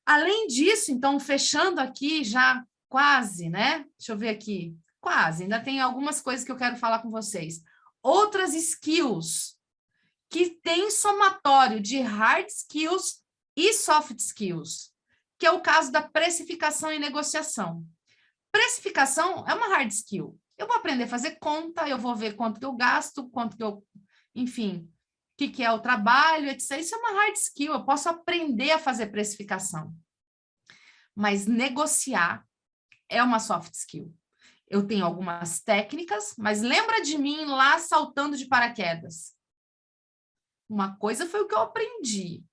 Speaker 2: Além disso, então, fechando aqui já quase, né? Deixa eu ver aqui. Quase, ainda tem algumas coisas que eu quero falar com vocês. Outras skills que tem somatório de hard skills e soft skills, que é o caso da precificação e negociação. Precificação é uma hard skill. Eu vou aprender a fazer conta, eu vou ver quanto que eu gasto, quanto que eu... Enfim, o que é o trabalho, etc. Isso é uma hard skill, eu posso aprender a fazer precificação. Mas negociar é uma soft skill. Eu tenho algumas técnicas, mas lembra de mim lá saltando de paraquedas. Uma coisa foi o que eu aprendi.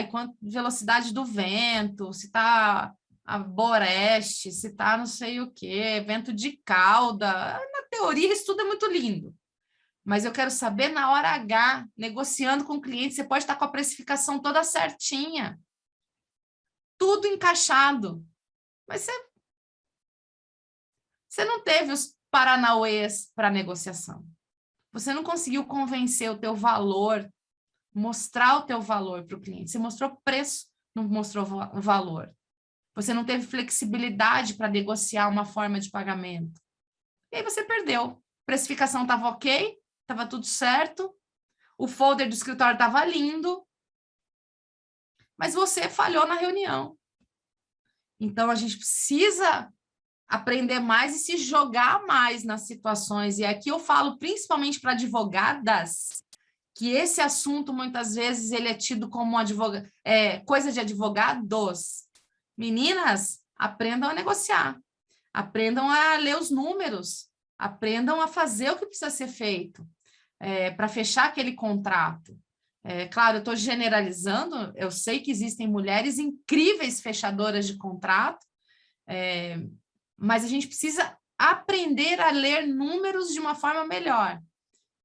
Speaker 2: Quanto velocidade do vento, se está a boreste, se está não sei o quê, vento de cauda. Na teoria, isso tudo é muito lindo. Mas eu quero saber na hora H, negociando com o cliente, você pode estar com a precificação toda certinha. Tudo encaixado. Mas você não teve os paranauês para negociação. Você não conseguiu convencer o teu valor, mostrar o teu valor para o cliente. Você mostrou preço, não mostrou o valor. Você não teve flexibilidade para negociar uma forma de pagamento. E aí você perdeu. A precificação estava ok, estava tudo certo, o folder do escritório estava lindo, mas você falhou na reunião. Então, a gente precisa aprender mais e se jogar mais nas situações. E aqui eu falo principalmente para advogadas, que esse assunto, muitas vezes, ele é tido como coisa de advogados. Meninas, aprendam a negociar, aprendam a ler os números, aprendam a fazer o que precisa ser feito para fechar aquele contrato. Claro, eu estou generalizando, eu sei que existem mulheres incríveis fechadoras de contrato, mas a gente precisa aprender a ler números de uma forma melhor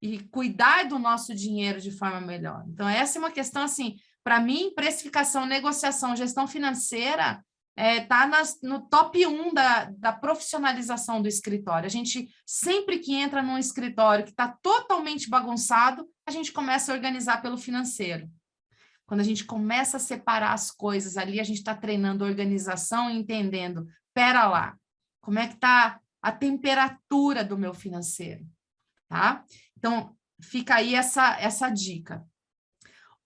Speaker 2: e cuidar do nosso dinheiro de forma melhor. Então, essa é uma questão, assim, para mim, precificação, negociação, gestão financeira está no top 1 da profissionalização do escritório. A gente, sempre que entra num escritório que está totalmente bagunçado, a gente começa a organizar pelo financeiro. Quando a gente começa a separar as coisas ali, a gente está treinando organização e entendendo, pera lá, como é que está a temperatura do meu financeiro, tá? Então, fica aí essa dica.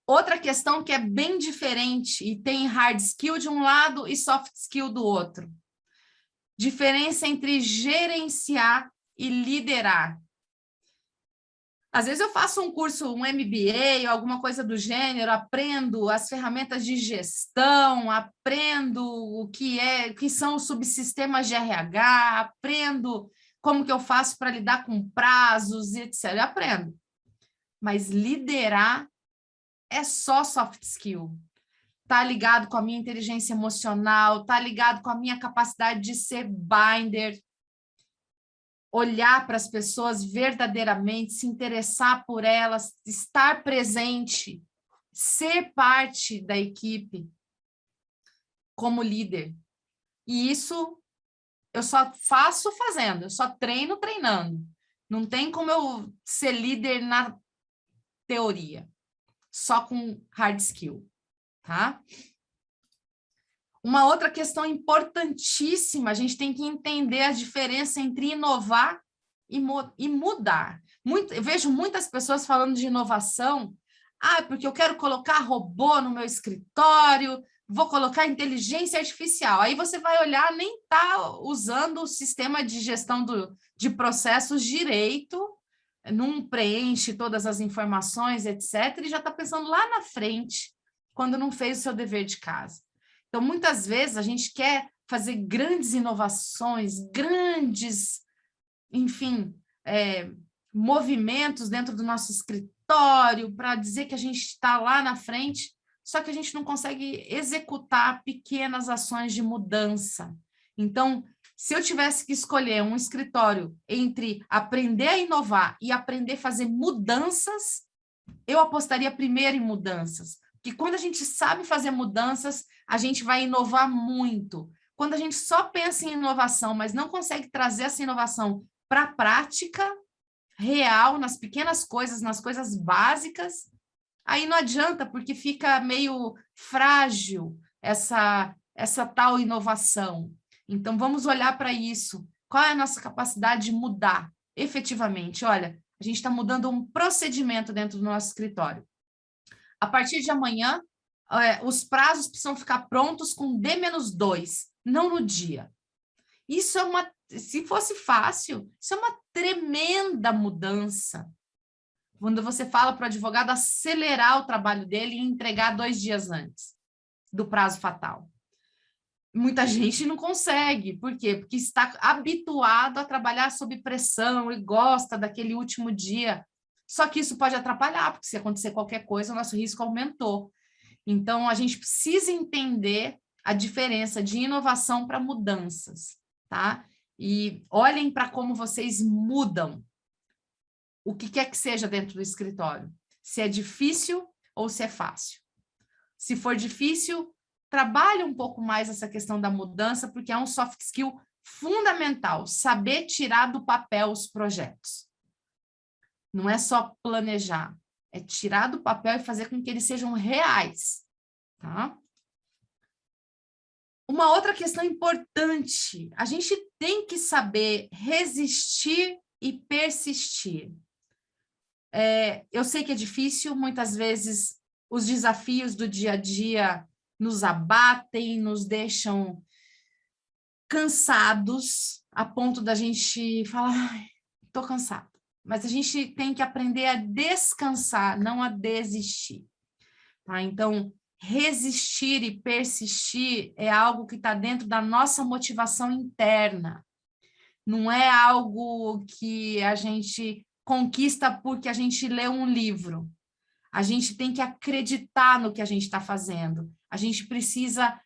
Speaker 2: Outra questão que é bem diferente e tem hard skill de um lado e soft skill do outro. Diferença entre gerenciar e liderar. Às vezes eu faço um curso, um MBA ou alguma coisa do gênero, aprendo as ferramentas de gestão, aprendo o que são os subsistemas de RH, aprendo como que eu faço para lidar com prazos, etc. Eu aprendo. Mas liderar é só soft skill. Está ligado com a minha inteligência emocional, está ligado com a minha capacidade de ser binder, olhar para as pessoas verdadeiramente, se interessar por elas, estar presente, ser parte da equipe como líder. E isso eu só faço fazendo, eu só treino treinando. Não tem como eu ser líder na teoria, só com hard skill, tá? Uma outra questão importantíssima, a gente tem que entender a diferença entre inovar e mudar. Eu vejo muitas pessoas falando de inovação, porque eu quero colocar robô no meu escritório, vou colocar inteligência artificial. Aí você vai olhar, nem está usando o sistema de gestão de processos direito, não preenche todas as informações, etc., e já está pensando lá na frente, quando não fez o seu dever de casa. Então, muitas vezes, a gente quer fazer grandes inovações, grandes, enfim, movimentos dentro do nosso escritório para dizer que a gente está lá na frente, só que a gente não consegue executar pequenas ações de mudança. Então, se eu tivesse que escolher um escritório entre aprender a inovar e aprender a fazer mudanças, eu apostaria primeiro em mudanças. Porque quando a gente sabe fazer mudanças, a gente vai inovar muito. Quando a gente só pensa em inovação, mas não consegue trazer essa inovação para a prática real, nas pequenas coisas, nas coisas básicas, aí não adianta, porque fica meio frágil essa tal inovação. Então, vamos olhar para isso. Qual é a nossa capacidade de mudar efetivamente? Olha, a gente está mudando um procedimento dentro do nosso escritório. A partir de amanhã, os prazos precisam ficar prontos com D-2, não no dia. Isso se fosse fácil, isso é uma tremenda mudança. Quando você fala para o advogado acelerar o trabalho dele e entregar 2 dias antes do prazo fatal. Muita gente não consegue. Por quê? Porque está habituado a trabalhar sob pressão e gosta daquele último dia. Só que isso pode atrapalhar, porque se acontecer qualquer coisa, o nosso risco aumentou. Então, a gente precisa entender a diferença de inovação para mudanças, tá? E olhem para como vocês mudam o que quer que seja dentro do escritório. Se é difícil ou se é fácil. Se for difícil, trabalhe um pouco mais essa questão da mudança, porque é um soft skill fundamental, saber tirar do papel os projetos. Não é só planejar, é tirar do papel e fazer com que eles sejam reais, tá? Uma outra questão importante, a gente tem que saber resistir e persistir. Eu sei que é difícil, muitas vezes os desafios do dia a dia nos abatem, nos deixam cansados, a ponto da gente falar, estou cansado. Mas a gente tem que aprender a descansar, não a desistir. Tá? Então, resistir e persistir é algo que está dentro da nossa motivação interna. Não é algo que a gente conquista porque a gente lê um livro. A gente tem que acreditar no que a gente está fazendo. A gente precisa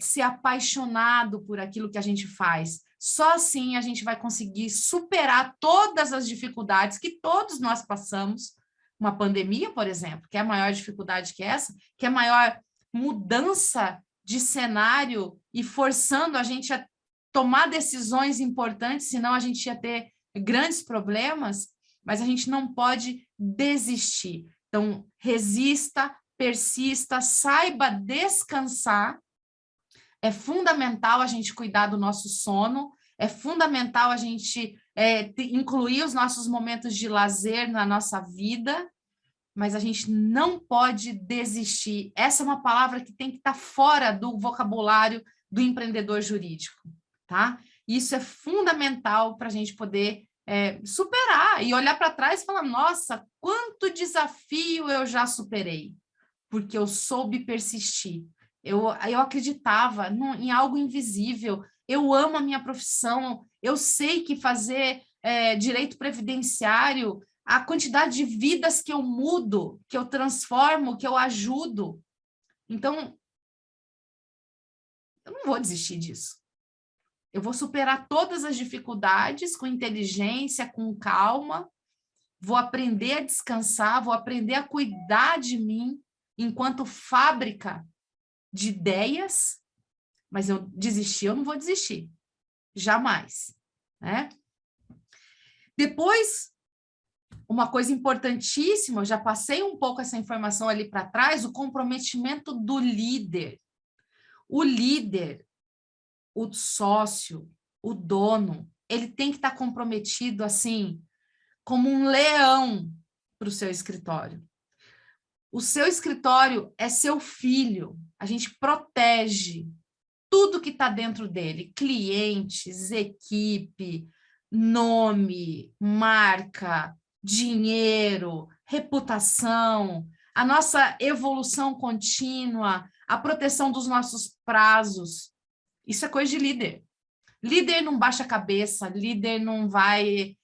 Speaker 2: ser apaixonado por aquilo que a gente faz. Só assim a gente vai conseguir superar todas as dificuldades que todos nós passamos. Uma pandemia, por exemplo, que é a maior dificuldade que essa, que é a maior mudança de cenário e forçando a gente a tomar decisões importantes, senão a gente ia ter grandes problemas, mas a gente não pode desistir. Então, resista, persista, saiba descansar. É fundamental a gente cuidar do nosso sono, é fundamental a gente incluir os nossos momentos de lazer na nossa vida, mas a gente não pode desistir. Essa é uma palavra que tem que estar fora do vocabulário do empreendedor jurídico, tá? Isso é fundamental para a gente poder superar e olhar para trás e falar, nossa, quanto desafio eu já superei, porque eu soube persistir. Eu acreditava em algo invisível, eu amo a minha profissão, eu sei que fazer direito previdenciário, a quantidade de vidas que eu mudo, que eu transformo, que eu ajudo. Então, eu não vou desistir disso. Eu vou superar todas as dificuldades com inteligência, com calma, vou aprender a descansar, vou aprender a cuidar de mim enquanto fábrica de ideias, mas eu desistir, eu não vou desistir. Jamais, né? Depois, uma coisa importantíssima, eu já passei um pouco essa informação ali para trás, o comprometimento do líder. O líder, o sócio, o dono, ele tem que estar comprometido, assim, como um leão para o seu escritório. O seu escritório é seu filho, a gente protege tudo que está dentro dele, clientes, equipe, nome, marca, dinheiro, reputação, a nossa evolução contínua, a proteção dos nossos prazos. Isso é coisa de líder. Líder não baixa a cabeça, líder não vai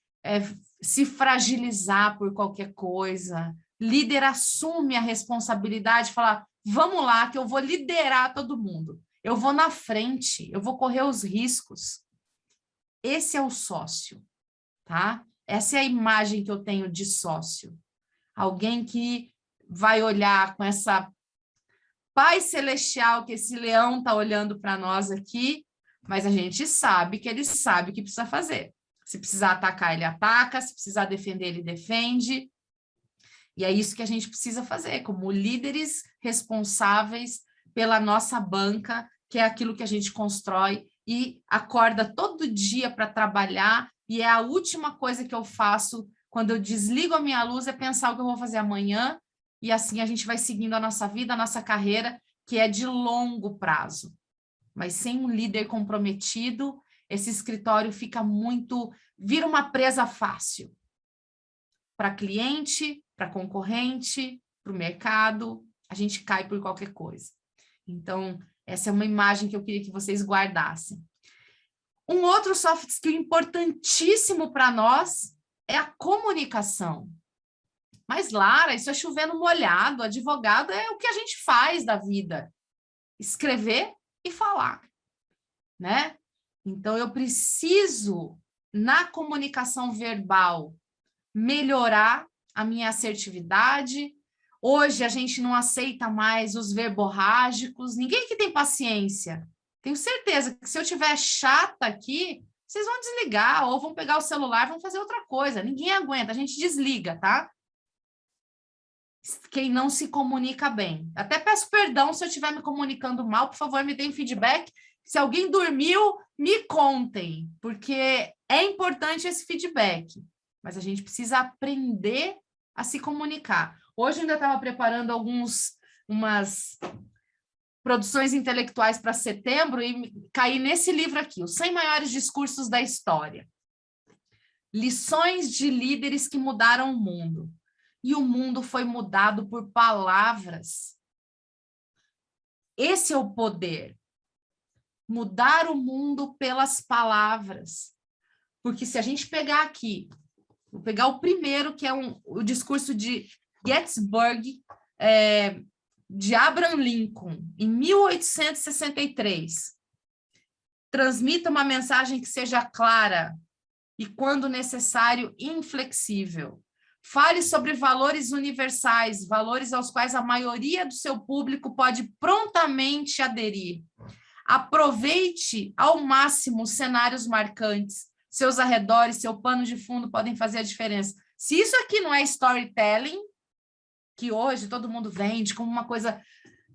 Speaker 2: se fragilizar por qualquer coisa. Líder assume a responsabilidade, fala, vamos lá, que eu vou liderar todo mundo. Eu vou na frente, eu vou correr os riscos. Esse é o sócio, tá? Essa é a imagem que eu tenho de sócio. Alguém que vai olhar com essa paz celestial que esse leão está olhando para nós aqui, mas a gente sabe que ele sabe o que precisa fazer. Se precisar atacar, ele ataca, se precisar defender, ele defende. E é isso que a gente precisa fazer, como líderes responsáveis pela nossa banca, que é aquilo que a gente constrói e acorda todo dia para trabalhar, e é a última coisa que eu faço quando eu desligo a minha luz, é pensar o que eu vou fazer amanhã, e assim a gente vai seguindo a nossa vida, a nossa carreira, que é de longo prazo. Mas sem um líder comprometido, esse escritório vira uma presa fácil para cliente, para concorrente, para o mercado, a gente cai por qualquer coisa. Então, essa é uma imagem que eu queria que vocês guardassem. Um outro soft skill importantíssimo para nós é a comunicação. Mas, Lara, isso é chovendo molhado, advogado é o que a gente faz da vida. Escrever e falar, né? Então, eu preciso, na comunicação verbal, melhorar a minha assertividade. Hoje, a gente não aceita mais os verborrágicos. Ninguém que tem paciência. Tenho certeza que se eu estiver chata aqui, vocês vão desligar ou vão pegar o celular, vão fazer outra coisa. Ninguém aguenta, a gente desliga, tá? Quem não se comunica bem. Até peço perdão se eu estiver me comunicando mal, por favor, me deem feedback. Se alguém dormiu, me contem, porque é importante esse feedback. Mas a gente precisa aprender a se comunicar. Hoje eu ainda estava preparando umas produções intelectuais para setembro e caí nesse livro aqui, Os 100 Maiores Discursos da História. Lições de líderes que mudaram o mundo. E o mundo foi mudado por palavras. Esse é o poder. Mudar o mundo pelas palavras. Porque se a gente pegar aqui, vou pegar o primeiro, que é o discurso de Gettysburg, de Abraham Lincoln, em 1863. Transmita uma mensagem que seja clara e, quando necessário, inflexível. Fale sobre valores universais, valores aos quais a maioria do seu público pode prontamente aderir. Aproveite ao máximo os cenários marcantes. Seus arredores, seu pano de fundo podem fazer a diferença. Se isso aqui não é storytelling, que hoje todo mundo vende como uma coisa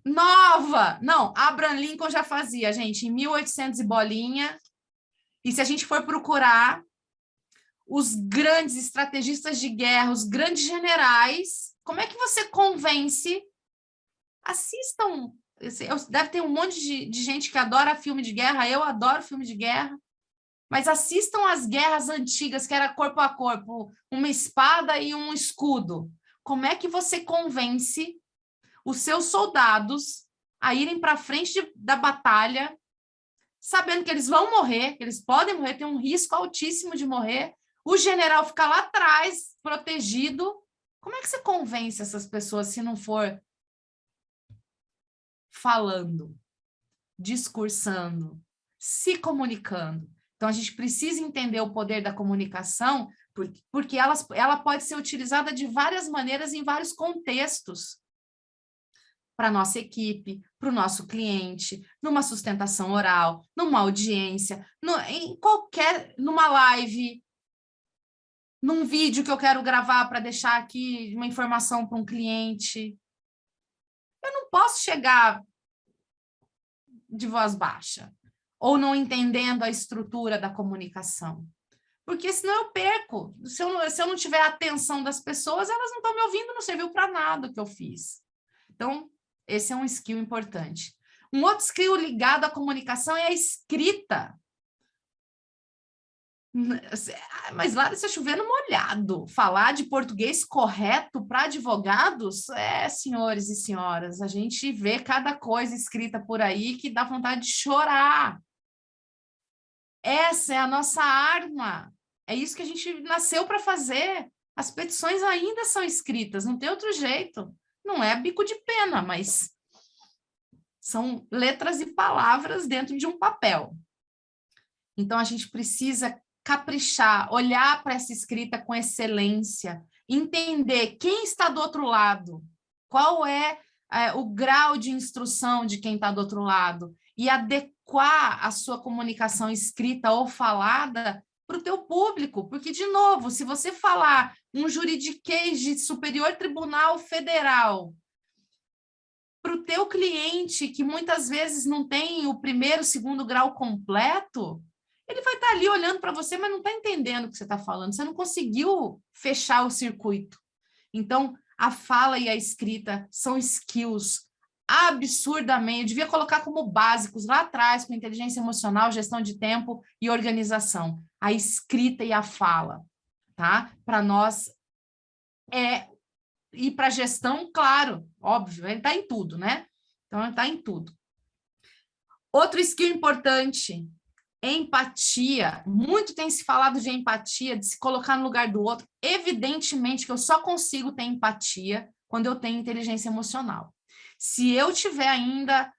Speaker 2: nova. Não, Abraham Lincoln já fazia, gente, em 1800 e bolinha. E se a gente for procurar os grandes estrategistas de guerra, os grandes generais, como é que você convence? Assistam. Deve ter um monte de gente que adora filme de guerra, eu adoro filme de guerra, mas assistam as guerras antigas, que era corpo a corpo, uma espada e um escudo. Como é que você convence os seus soldados a irem para frente da batalha, sabendo que eles vão morrer, que eles podem morrer, tem um risco altíssimo de morrer, o general fica lá atrás, protegido? Como é que você convence essas pessoas se não for falando, discursando, se comunicando? Então, a gente precisa entender o poder da comunicação, porque ela pode ser utilizada de várias maneiras, em vários contextos, para a nossa equipe, para o nosso cliente, numa sustentação oral, numa audiência, numa live, num vídeo que eu quero gravar para deixar aqui uma informação para um cliente. Eu não posso chegar de voz baixa, ou não entendendo a estrutura da comunicação. Porque senão eu perco. Se eu não tiver a atenção das pessoas, elas não estão me ouvindo, não serviu para nada o que eu fiz. Então, esse é um skill importante. Um outro skill ligado à comunicação é a escrita. Mas lá está chovendo molhado. Falar de português correto para advogados, senhores e senhoras, a gente vê cada coisa escrita por aí que dá vontade de chorar. Essa é a nossa arma. É isso que a gente nasceu para fazer. As petições ainda são escritas, não tem outro jeito. Não é bico de pena, mas são letras e palavras dentro de um papel. Então, a gente precisa caprichar, olhar para essa escrita com excelência, entender quem está do outro lado, qual é o grau de instrução de quem está do outro lado, e adequar a sua comunicação escrita ou falada para o teu público, porque, de novo, se você falar um juridiquês de Superior Tribunal Federal para o teu cliente, que muitas vezes não tem o primeiro, segundo grau completo, ele vai estar ali olhando para você, mas não está entendendo o que você está falando, você não conseguiu fechar o circuito. Então, a fala e a escrita são skills absurdamente, eu devia colocar como básicos lá atrás, com inteligência emocional, gestão de tempo e organização. A escrita e a fala, tá? Para nós e para a gestão, claro, óbvio, ele está em tudo, né? Então, ele está em tudo. Outro skill importante, empatia. Muito tem se falado de empatia, de se colocar no lugar do outro. Evidentemente que eu só consigo ter empatia quando eu tenho inteligência emocional. Se eu tiver ainda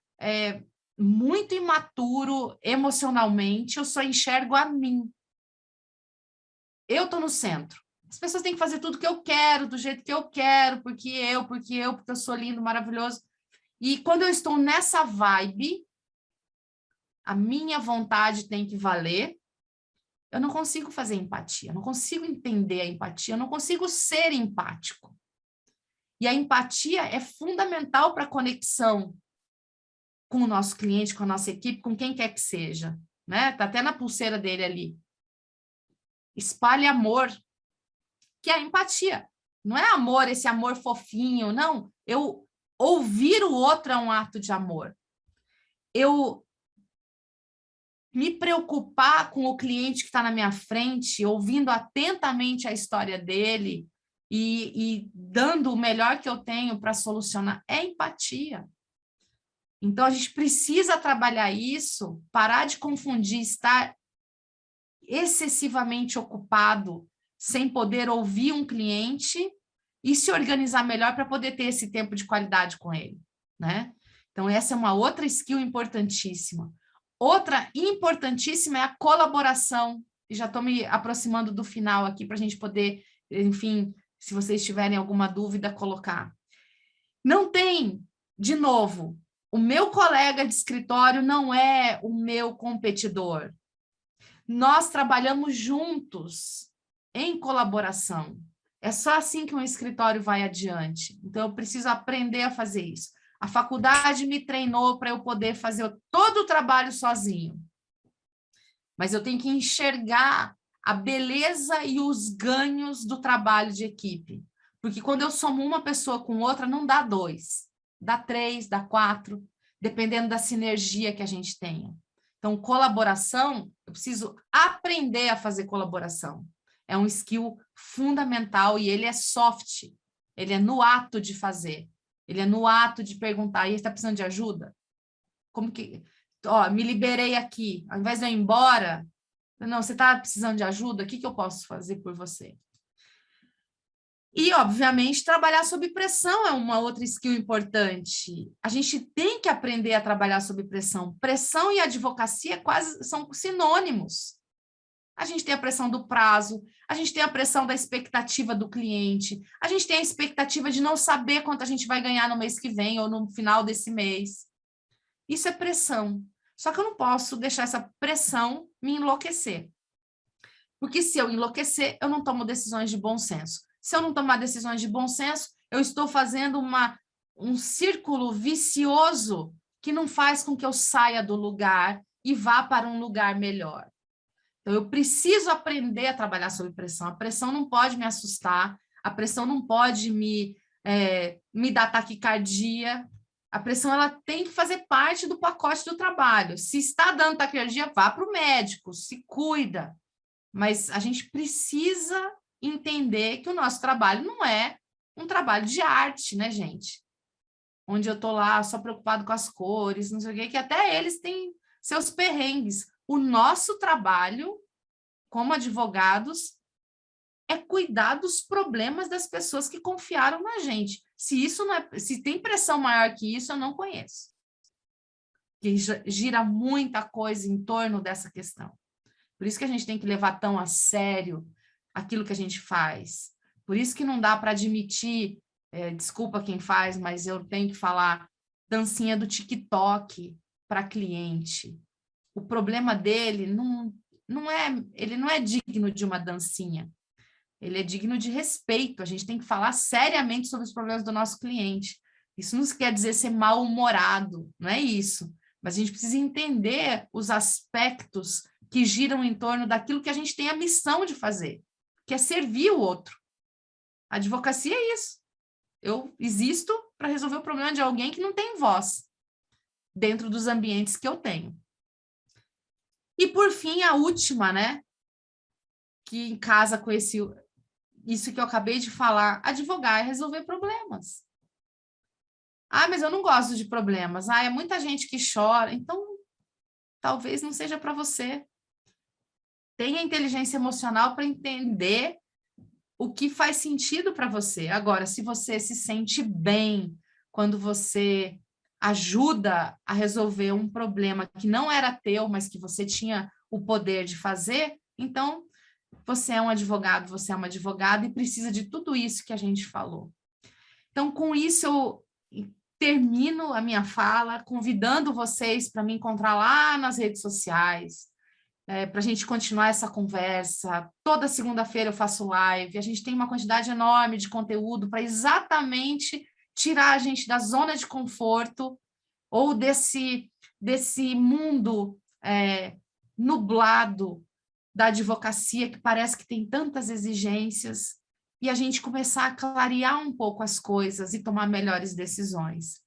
Speaker 2: muito imaturo emocionalmente, eu só enxergo a mim. Eu estou no centro. As pessoas têm que fazer tudo que eu quero, do jeito que eu quero, porque eu sou lindo, maravilhoso. E quando eu estou nessa vibe, a minha vontade tem que valer, eu não consigo fazer empatia, eu não consigo entender a empatia, eu não consigo ser empático. E a empatia é fundamental para a conexão com o nosso cliente, com a nossa equipe, com quem quer que seja, né? Tá até na pulseira dele ali. Espalhe amor, que é a empatia. Não é amor, esse amor fofinho, não. Eu ouvir o outro é um ato de amor. Eu me preocupar com o cliente que está na minha frente, ouvindo atentamente a história dele e dando o melhor que eu tenho para solucionar, é empatia. Então, a gente precisa trabalhar isso, parar de confundir estar excessivamente ocupado sem poder ouvir um cliente e se organizar melhor para poder ter esse tempo de qualidade com ele, né? Então, essa é uma outra skill importantíssima. Outra importantíssima é a colaboração, e já estou me aproximando do final aqui para a gente poder, enfim, se vocês tiverem alguma dúvida, colocar. Não tem, de novo, o meu colega de escritório não é o meu competidor. Nós trabalhamos juntos, em colaboração. É só assim que um escritório vai adiante. Então, eu preciso aprender a fazer isso. A faculdade me treinou para eu poder fazer todo o trabalho sozinho. Mas eu tenho que enxergar a beleza e os ganhos do trabalho de equipe. Porque quando eu somo uma pessoa com outra, não dá 2, dá 3, dá 4, dependendo da sinergia que a gente tenha. Então, colaboração, eu preciso aprender a fazer colaboração. É um skill fundamental e ele é soft, ele é no ato de fazer, ele é no ato de perguntar, e está precisando de ajuda? Como que... Ó, me liberei aqui, ao invés de eu ir embora, não, você está precisando de ajuda? O que eu posso fazer por você? E, obviamente, trabalhar sob pressão é uma outra skill importante. A gente tem que aprender a trabalhar sob pressão. Pressão e advocacia quase são sinônimos. A gente tem a pressão do prazo, a gente tem a pressão da expectativa do cliente, a gente tem a expectativa de não saber quanto a gente vai ganhar no mês que vem ou no final desse mês. Isso é pressão. Só que eu não posso deixar essa pressão me enlouquecer. Porque se eu enlouquecer, eu não tomo decisões de bom senso. Se eu não tomar decisões de bom senso, eu estou fazendo um círculo vicioso que não faz com que eu saia do lugar e vá para um lugar melhor. Então, eu preciso aprender a trabalhar sob pressão. A pressão não pode me assustar, a pressão não pode me dar taquicardia. A pressão ela tem que fazer parte do pacote do trabalho. Se está dando taquicardia, vá para o médico, se cuida. Mas a gente precisa entender que o nosso trabalho não é um trabalho de arte, né, gente? Onde eu estou lá só preocupado com as cores, não sei o quê, que até eles têm seus perrengues. O nosso trabalho, como advogados, é cuidar dos problemas das pessoas que confiaram na gente. Se tem pressão maior que isso, eu não conheço. Que gira muita coisa em torno dessa questão. Por isso que a gente tem que levar tão a sério aquilo que a gente faz. Por isso que não dá para admitir, desculpa quem faz, mas eu tenho que falar, dancinha do TikTok para cliente. O problema dele ele não é digno de uma dancinha. Ele é digno de respeito. A gente tem que falar seriamente sobre os problemas do nosso cliente. Isso não quer dizer ser mal-humorado, não é isso. Mas a gente precisa entender os aspectos que giram em torno daquilo que a gente tem a missão de fazer, que é servir o outro. A advocacia é isso. Eu existo para resolver o problema de alguém que não tem voz dentro dos ambientes que eu tenho. E, por fim, a última, né? Que em casa com isso que eu acabei de falar, advogar é resolver problemas. Ah, mas eu não gosto de problemas. Ah, é muita gente que chora. Então, talvez não seja para você. Tenha inteligência emocional para entender o que faz sentido para você. Agora, se você se sente bem quando você ajuda a resolver um problema que não era teu, mas que você tinha o poder de fazer, então você é um advogado, você é uma advogada e precisa de tudo isso que a gente falou. Então, com isso, eu termino a minha fala, convidando vocês para me encontrar lá nas redes sociais, para a gente continuar essa conversa. Toda segunda-feira eu faço live, a gente tem uma quantidade enorme de conteúdo para exatamente tirar a gente da zona de conforto ou desse mundo nublado da advocacia, que parece que tem tantas exigências, e a gente começar a clarear um pouco as coisas e tomar melhores decisões.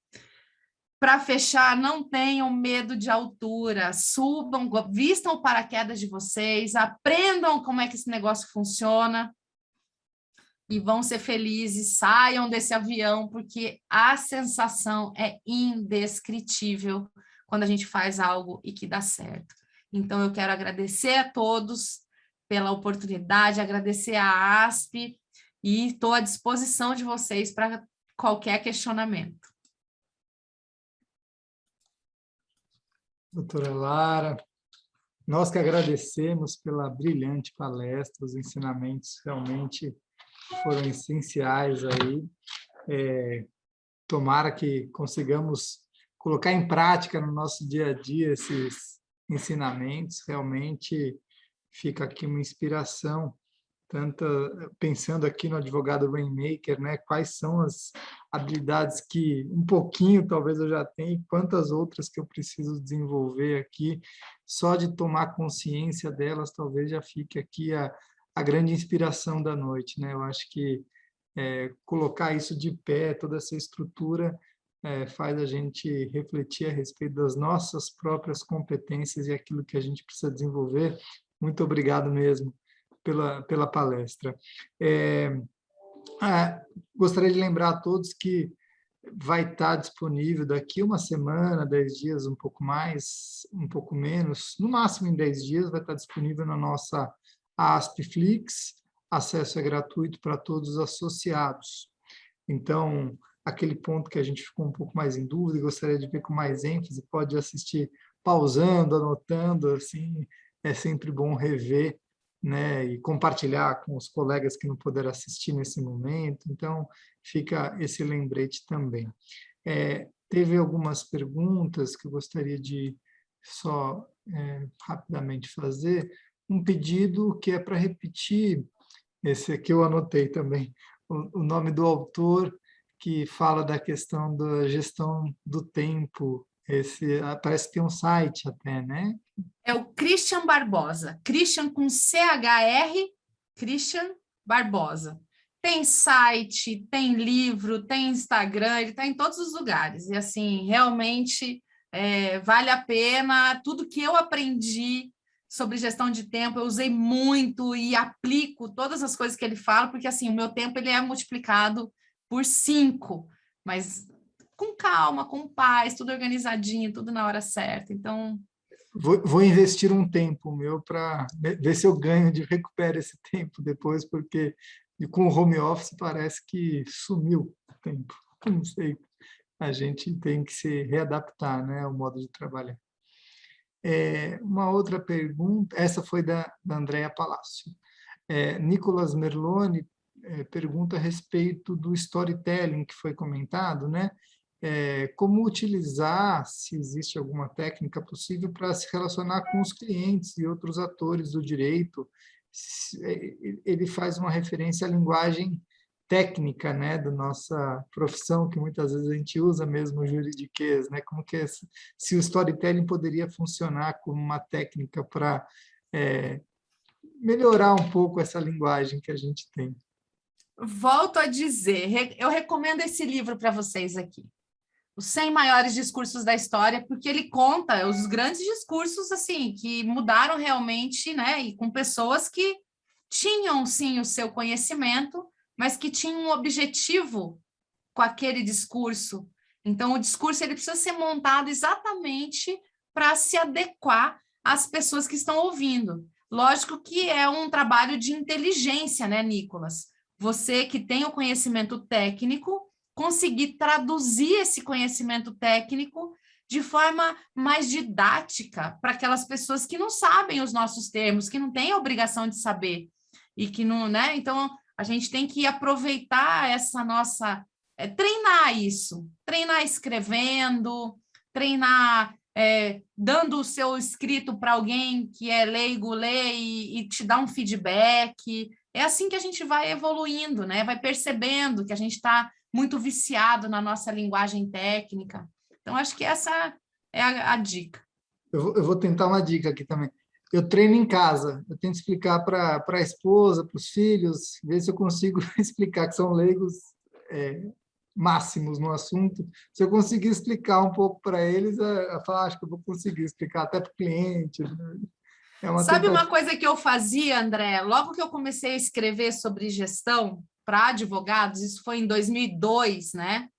Speaker 2: Para fechar, não tenham medo de altura, subam, vistam o paraquedas de vocês, aprendam como é que esse negócio funciona e vão ser felizes, saiam desse avião, porque a sensação é indescritível quando a gente faz algo e que dá certo. Então, eu quero agradecer a todos pela oportunidade, agradecer à ASP e estou à disposição de vocês para qualquer questionamento.
Speaker 1: Doutora Lara, nós que agradecemos pela brilhante palestra, os ensinamentos realmente foram essenciais aí. Tomara que consigamos colocar em prática no nosso dia a dia esses ensinamentos. Realmente fica aqui uma inspiração, tanto pensando aqui no advogado Rainmaker, né? Quais são as habilidades que um pouquinho talvez eu já tenha e quantas outras que eu preciso desenvolver aqui. Só de tomar consciência delas, talvez já fique aqui a grande inspiração da noite, né? Eu acho que colocar isso de pé, toda essa estrutura, faz a gente refletir a respeito das nossas próprias competências e aquilo que a gente precisa desenvolver. Muito obrigado mesmo pela palestra. Gostaria de lembrar a todos que vai estar disponível daqui uma semana, 10 dias, um pouco mais, um pouco menos, no máximo em 10 dias, vai estar disponível na nossa ASPFlix. Acesso é gratuito para todos os associados. Então, aquele ponto que a gente ficou um pouco mais em dúvida, gostaria de ver com mais ênfase, pode assistir pausando, anotando, assim, é sempre bom rever, né, e compartilhar com os colegas que não puderam assistir nesse momento. Então, fica esse lembrete também. Teve algumas perguntas que eu gostaria de só rapidamente fazer. Um pedido que é para repetir, esse aqui eu anotei também, o nome do autor, que fala da questão da gestão do tempo. Parece que tem um site até, né?
Speaker 2: É o Christian Barbosa. Christian com CHR, Christian Barbosa. Tem site, tem livro, tem Instagram, ele está em todos os lugares. E, assim, realmente vale a pena. Tudo que eu aprendi sobre gestão de tempo, eu usei muito e aplico todas as coisas que ele fala, porque, assim, o meu tempo ele é multiplicado por 5, mas com calma, com paz, tudo organizadinho, tudo na hora certa. Então...
Speaker 1: Vou investir um tempo meu para ver se eu ganho, de recupero esse tempo depois, porque com o home office parece que sumiu o tempo. Não sei, a gente tem que se readaptar, né, ao modo de trabalhar. Uma outra pergunta, essa foi da Andréa Palácio. Nicolas Merloni pergunta a respeito do storytelling que foi comentado, né? Como utilizar, se existe alguma técnica possível para se relacionar com os clientes e outros atores do direito. Ele faz uma referência à linguagem técnica, né, da nossa profissão, que muitas vezes a gente usa mesmo o juridiquês, né? Como que se o storytelling poderia funcionar como uma técnica para melhorar um pouco essa linguagem que a gente tem.
Speaker 2: Volto a dizer, eu recomendo esse livro para vocês aqui. Os 100 maiores discursos da história, porque ele conta os grandes discursos assim que mudaram realmente, né? E com pessoas que tinham, sim, o seu conhecimento, mas que tinham um objetivo com aquele discurso. Então, o discurso ele precisa ser montado exatamente para se adequar às pessoas que estão ouvindo. Lógico que é um trabalho de inteligência, né, Nicolas? Você que tem o conhecimento técnico, conseguir traduzir esse conhecimento técnico de forma mais didática para aquelas pessoas que não sabem os nossos termos, que não têm a obrigação de saber e que não, né? Então, a gente tem que aproveitar essa nossa... treinar isso, treinar escrevendo, treinar dando o seu escrito para alguém que é leigo ler e te dar um feedback. É assim que a gente vai evoluindo, né? Vai percebendo que a gente está muito viciado na nossa linguagem técnica. Então, acho que essa é a dica.
Speaker 1: Eu vou tentar uma dica aqui também. Eu treino em casa, eu tento explicar para a esposa, para os filhos, ver se eu consigo explicar, que são leigos máximos no assunto. Se eu conseguir explicar um pouco para eles, eu falo, acho que eu vou conseguir explicar até para o cliente.
Speaker 2: Sabe uma coisa que eu fazia, André? Logo que eu comecei a escrever sobre gestão para advogados, isso foi em 2002, né?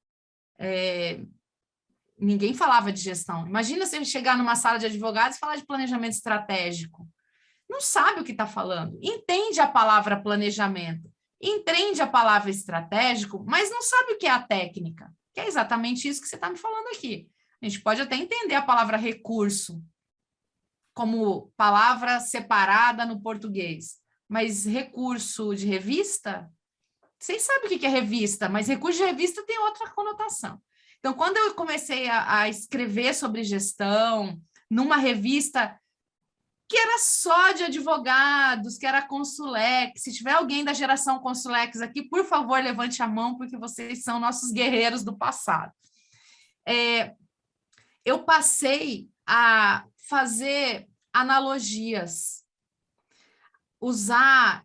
Speaker 2: Ninguém falava de gestão. Imagina você chegar numa sala de advogados e falar de planejamento estratégico. Não sabe o que está falando. Entende a palavra planejamento, entende a palavra estratégico, mas não sabe o que é a técnica, que é exatamente isso que você está me falando aqui. A gente pode até entender a palavra recurso como palavra separada no português, mas recurso de revista Vocês sabem o que é revista, mas recurso de revista tem outra conotação. Então, quando eu comecei a escrever sobre gestão, numa revista que era só de advogados, que era Consulex, se tiver alguém da geração Consulex aqui, por favor, levante a mão, porque vocês são nossos guerreiros do passado. Eu passei a fazer analogias, usar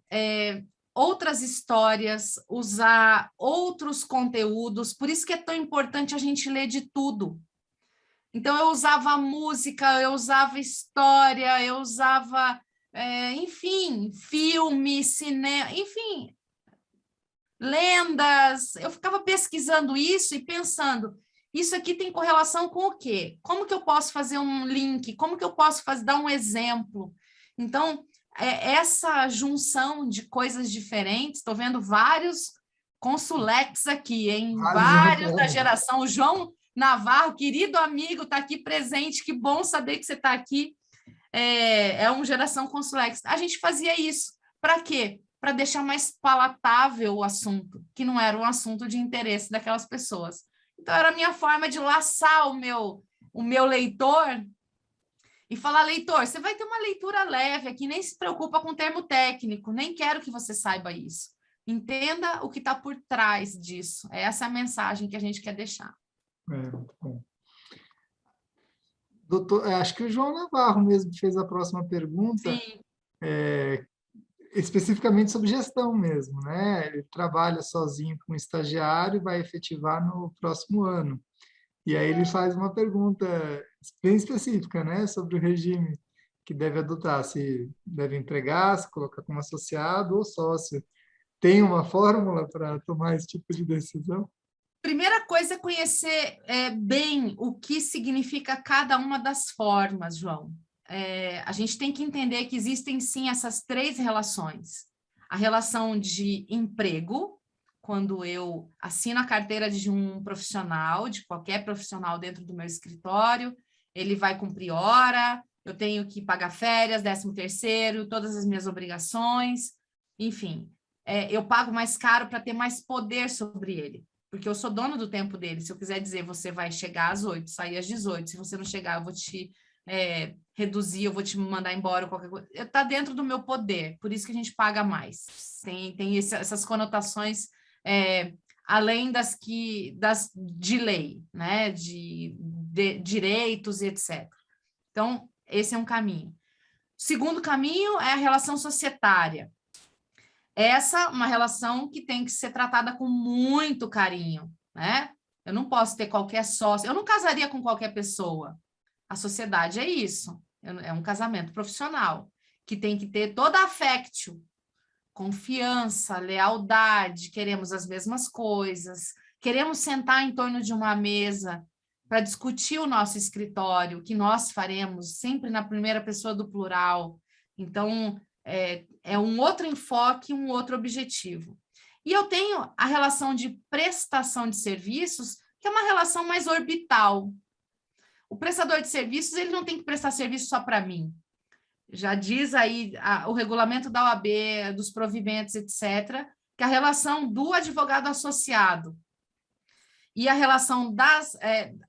Speaker 2: outras histórias, usar outros conteúdos, por isso que é tão importante a gente ler de tudo. Então, eu usava música, eu usava história, eu usava, enfim, filme, cinema, enfim, lendas. Eu ficava pesquisando isso e pensando, isso aqui tem correlação com o quê? Como que eu posso fazer um link? Como que eu posso dar um exemplo? Então, essa junção de coisas diferentes, estou vendo vários Consulex aqui, hein? Vários da geração. O João Navarro, querido amigo, está aqui presente, que bom saber que você está aqui. É uma geração Consulex. A gente fazia isso. Para quê? Para deixar mais palatável o assunto, que não era um assunto de interesse daquelas pessoas. Então, era a minha forma de laçar o meu leitor e falar, leitor, você vai ter uma leitura leve aqui, nem se preocupa com o termo técnico, nem quero que você saiba isso. Entenda o que está por trás disso. Essa é a mensagem que a gente quer deixar.
Speaker 1: Muito bom. Doutor, acho que o João Navarro mesmo fez a próxima pergunta.
Speaker 2: Sim.
Speaker 1: Especificamente sobre gestão mesmo, né? Ele trabalha sozinho com um estagiário e vai efetivar no próximo ano. E aí ele faz uma pergunta bem específica, né? Sobre o regime que deve adotar, se deve empregar, se colocar como associado ou sócio. Tem uma fórmula para tomar esse tipo de decisão?
Speaker 2: Primeira coisa é conhecer bem o que significa cada uma das formas, João. A gente tem que entender que existem, sim, essas 3 relações. A relação de emprego, quando eu assino a carteira de um profissional, de qualquer profissional dentro do meu escritório, ele vai cumprir hora, eu tenho que pagar férias, 13º, todas as minhas obrigações, enfim. Eu pago mais caro para ter mais poder sobre ele, porque eu sou dono do tempo dele. Se eu quiser dizer, você vai chegar às 8, sair às 18, se você não chegar, eu vou te reduzir, eu vou te mandar embora, qualquer coisa. Está dentro do meu poder, por isso que a gente paga mais. Tem essas conotações, além das de lei, né? de direitos e etc. Então, esse é um caminho. O segundo caminho é a relação societária. Essa é uma relação que tem que ser tratada com muito carinho, né? Eu não posso ter qualquer sócio, eu não casaria com qualquer pessoa. A sociedade é isso, é um casamento profissional, que tem que ter toda a affectio, confiança, lealdade, queremos as mesmas coisas, queremos sentar em torno de uma mesa para discutir o nosso escritório, o que nós faremos, sempre na primeira pessoa do plural. Então, é um outro enfoque, um outro objetivo. E eu tenho a relação de prestação de serviços, que é uma relação mais orbital. O prestador de serviços, ele não tem que prestar serviço só para mim. Já diz aí o regulamento da OAB, dos provimentos, etc., que a relação do advogado associado e a relação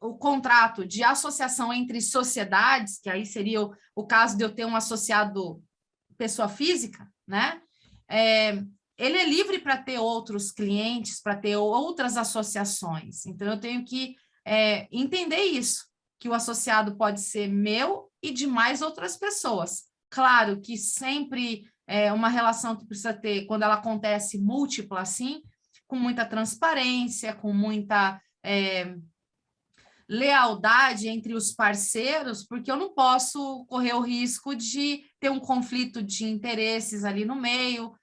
Speaker 2: o contrato de associação entre sociedades, que aí seria o caso de eu ter um associado pessoa física, né? Ele é livre para ter outros clientes, para ter outras associações. Então, eu tenho que entender isso, que o associado pode ser meu e de mais outras pessoas. Claro que sempre é uma relação que precisa ter, quando ela acontece múltipla assim, com muita transparência, com muita lealdade entre os parceiros, porque eu não posso correr o risco de ter um conflito de interesses ali no meio,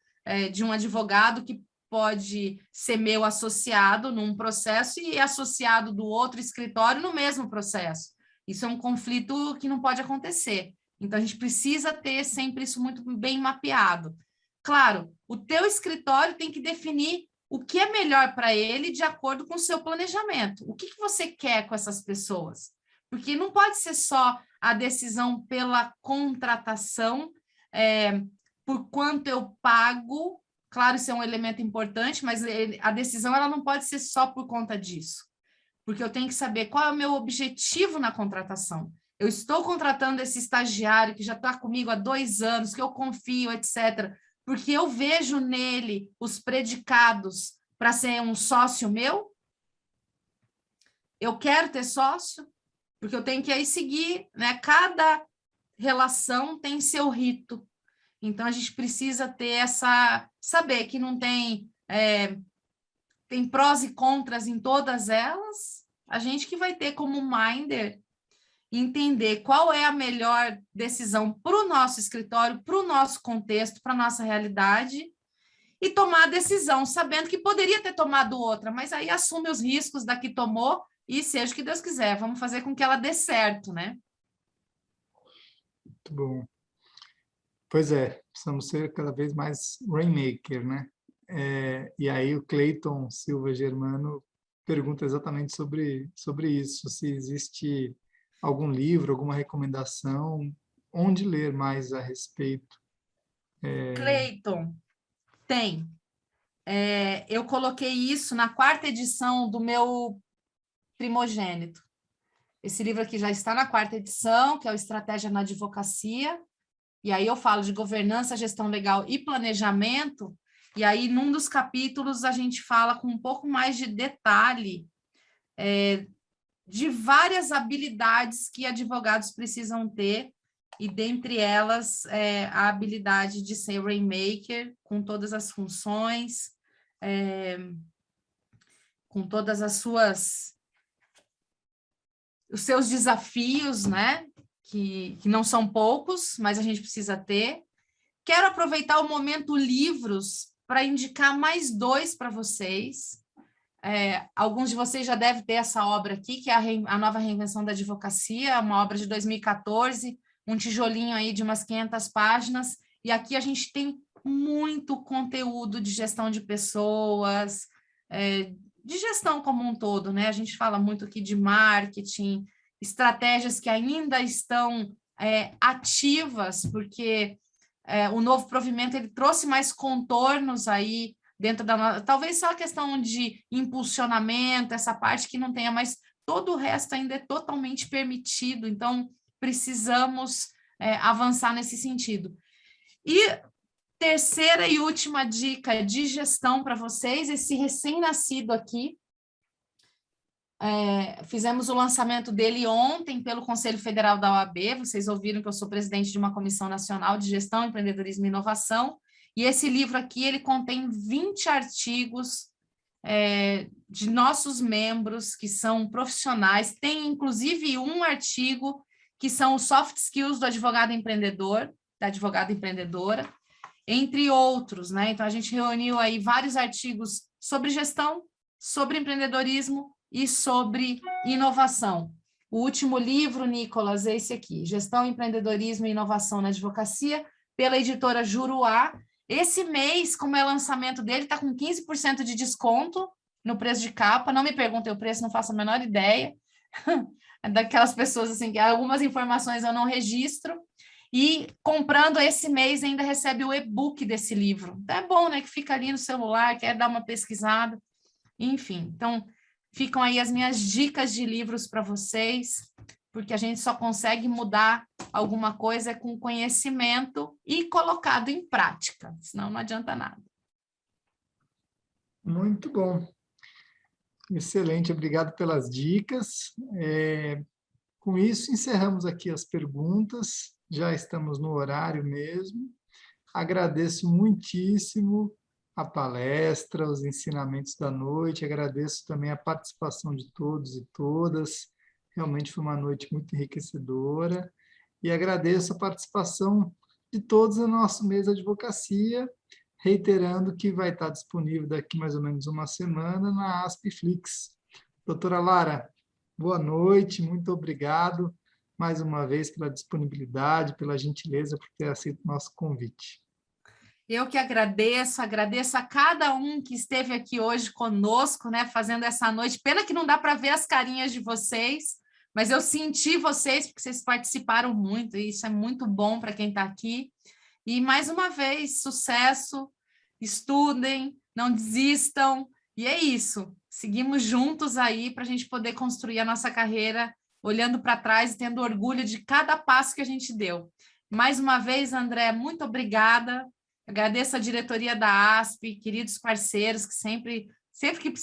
Speaker 2: de um advogado que pode ser meu associado num processo e associado do outro escritório no mesmo processo. Isso é um conflito que não pode acontecer. Então, a gente precisa ter sempre isso muito bem mapeado. Claro, o teu escritório tem que definir o que é melhor para ele de acordo com o seu planejamento. O que você quer com essas pessoas? Porque não pode ser só a decisão pela contratação, por quanto eu pago claro, isso é um elemento importante, mas a decisão ela não pode ser só por conta disso, porque eu tenho que saber qual é o meu objetivo na contratação. Eu estou contratando esse estagiário que já está comigo há 2 anos, que eu confio, etc., porque eu vejo nele os predicados para ser um sócio meu? Eu quero ter sócio? Porque eu tenho que aí seguir, né? Cada relação tem seu rito. Então, a gente precisa ter saber que não tem, tem prós e contras em todas elas, a gente que vai ter como minder entender qual é a melhor decisão para o nosso escritório, para o nosso contexto, para a nossa realidade, e tomar a decisão, sabendo que poderia ter tomado outra, mas aí assume os riscos da que tomou e seja o que Deus quiser, vamos fazer com que ela dê certo, né?
Speaker 1: Muito bom. Pois é, precisamos ser cada vez mais rainmaker, né? E aí o Cleiton Silva Germano pergunta exatamente sobre isso, se existe algum livro, alguma recomendação, onde ler mais a respeito.
Speaker 2: Cleiton, tem. Eu coloquei isso na 4ª edição do meu primogênito. Esse livro aqui já está na 4ª edição, que é o Estratégia na Advocacia, e aí eu falo de governança, gestão legal e planejamento, e aí num dos capítulos a gente fala com um pouco mais de detalhe de várias habilidades que advogados precisam ter, e dentre elas a habilidade de ser rainmaker, com todas as funções, com todas os seus desafios, né? Que não são poucos, mas a gente precisa ter. Quero aproveitar o momento livros para indicar mais 2 para vocês. Alguns de vocês já devem ter essa obra aqui, que é a Nova Reinvenção da Advocacia, uma obra de 2014, um tijolinho aí de umas 500 páginas, e aqui a gente tem muito conteúdo de gestão de pessoas, de gestão como um todo, né? A gente fala muito aqui de marketing, estratégias que ainda estão ativas, porque o novo provimento ele trouxe mais contornos aí dentro da talvez só a questão de impulsionamento, essa parte que não tenha, mas todo o resto ainda é totalmente permitido, então precisamos avançar nesse sentido. E terceira e última dica de gestão para vocês, esse recém-nascido aqui, fizemos o lançamento dele ontem pelo Conselho Federal da OAB, vocês ouviram que eu sou presidente de uma Comissão Nacional de Gestão, Empreendedorismo e Inovação, e esse livro aqui, ele contém 20 artigos de nossos membros, que são profissionais, tem inclusive um artigo que são os soft skills do advogado empreendedor, da advogada empreendedora, entre outros, né? Então, a gente reuniu aí vários artigos sobre gestão, sobre empreendedorismo e sobre inovação. O último livro, Nicolas, é esse aqui, Gestão, Empreendedorismo e Inovação na Advocacia, pela editora Juruá. Esse mês, como é lançamento dele, está com 15% de desconto no preço de capa. Não me perguntem o preço, não faço a menor ideia. Daquelas pessoas assim, que algumas informações eu não registro. E comprando esse mês ainda recebe o e-book desse livro. Então é bom, né? Que fica ali no celular, quer dar uma pesquisada. Enfim, então ficam aí as minhas dicas de livros para vocês, porque a gente só consegue mudar alguma coisa com conhecimento e colocado em prática, senão não adianta nada.
Speaker 1: Muito bom. Excelente, obrigado pelas dicas. Com isso, encerramos aqui as perguntas, já estamos no horário mesmo. Agradeço muitíssimo a palestra, os ensinamentos da noite, agradeço também a participação de todos e todas, realmente foi uma noite muito enriquecedora, e agradeço a participação de todos no nosso mês de advocacia, reiterando que vai estar disponível daqui mais ou menos uma semana na Aspflix. Doutora Lara, boa noite, muito obrigado mais uma vez pela disponibilidade, pela gentileza por ter aceito o nosso convite.
Speaker 2: Eu que agradeço a cada um que esteve aqui hoje conosco, né, fazendo essa noite. Pena que não dá para ver as carinhas de vocês, mas eu senti vocês, porque vocês participaram muito, e isso é muito bom para quem está aqui. E, mais uma vez, sucesso, estudem, não desistam, e é isso. Seguimos juntos aí para a gente poder construir a nossa carreira, olhando para trás e tendo orgulho de cada passo que a gente deu. Mais uma vez, André, muito obrigada. Agradeço a diretoria da ASP, queridos parceiros que sempre que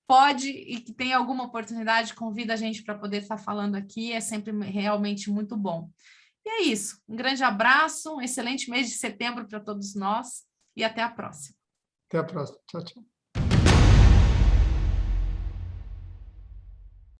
Speaker 2: pode e que tem alguma oportunidade, convida a gente para poder estar falando aqui, é sempre realmente muito bom. E é isso, um grande abraço, um excelente mês de setembro para todos nós e até a próxima.
Speaker 1: Até a próxima. Tchau, tchau.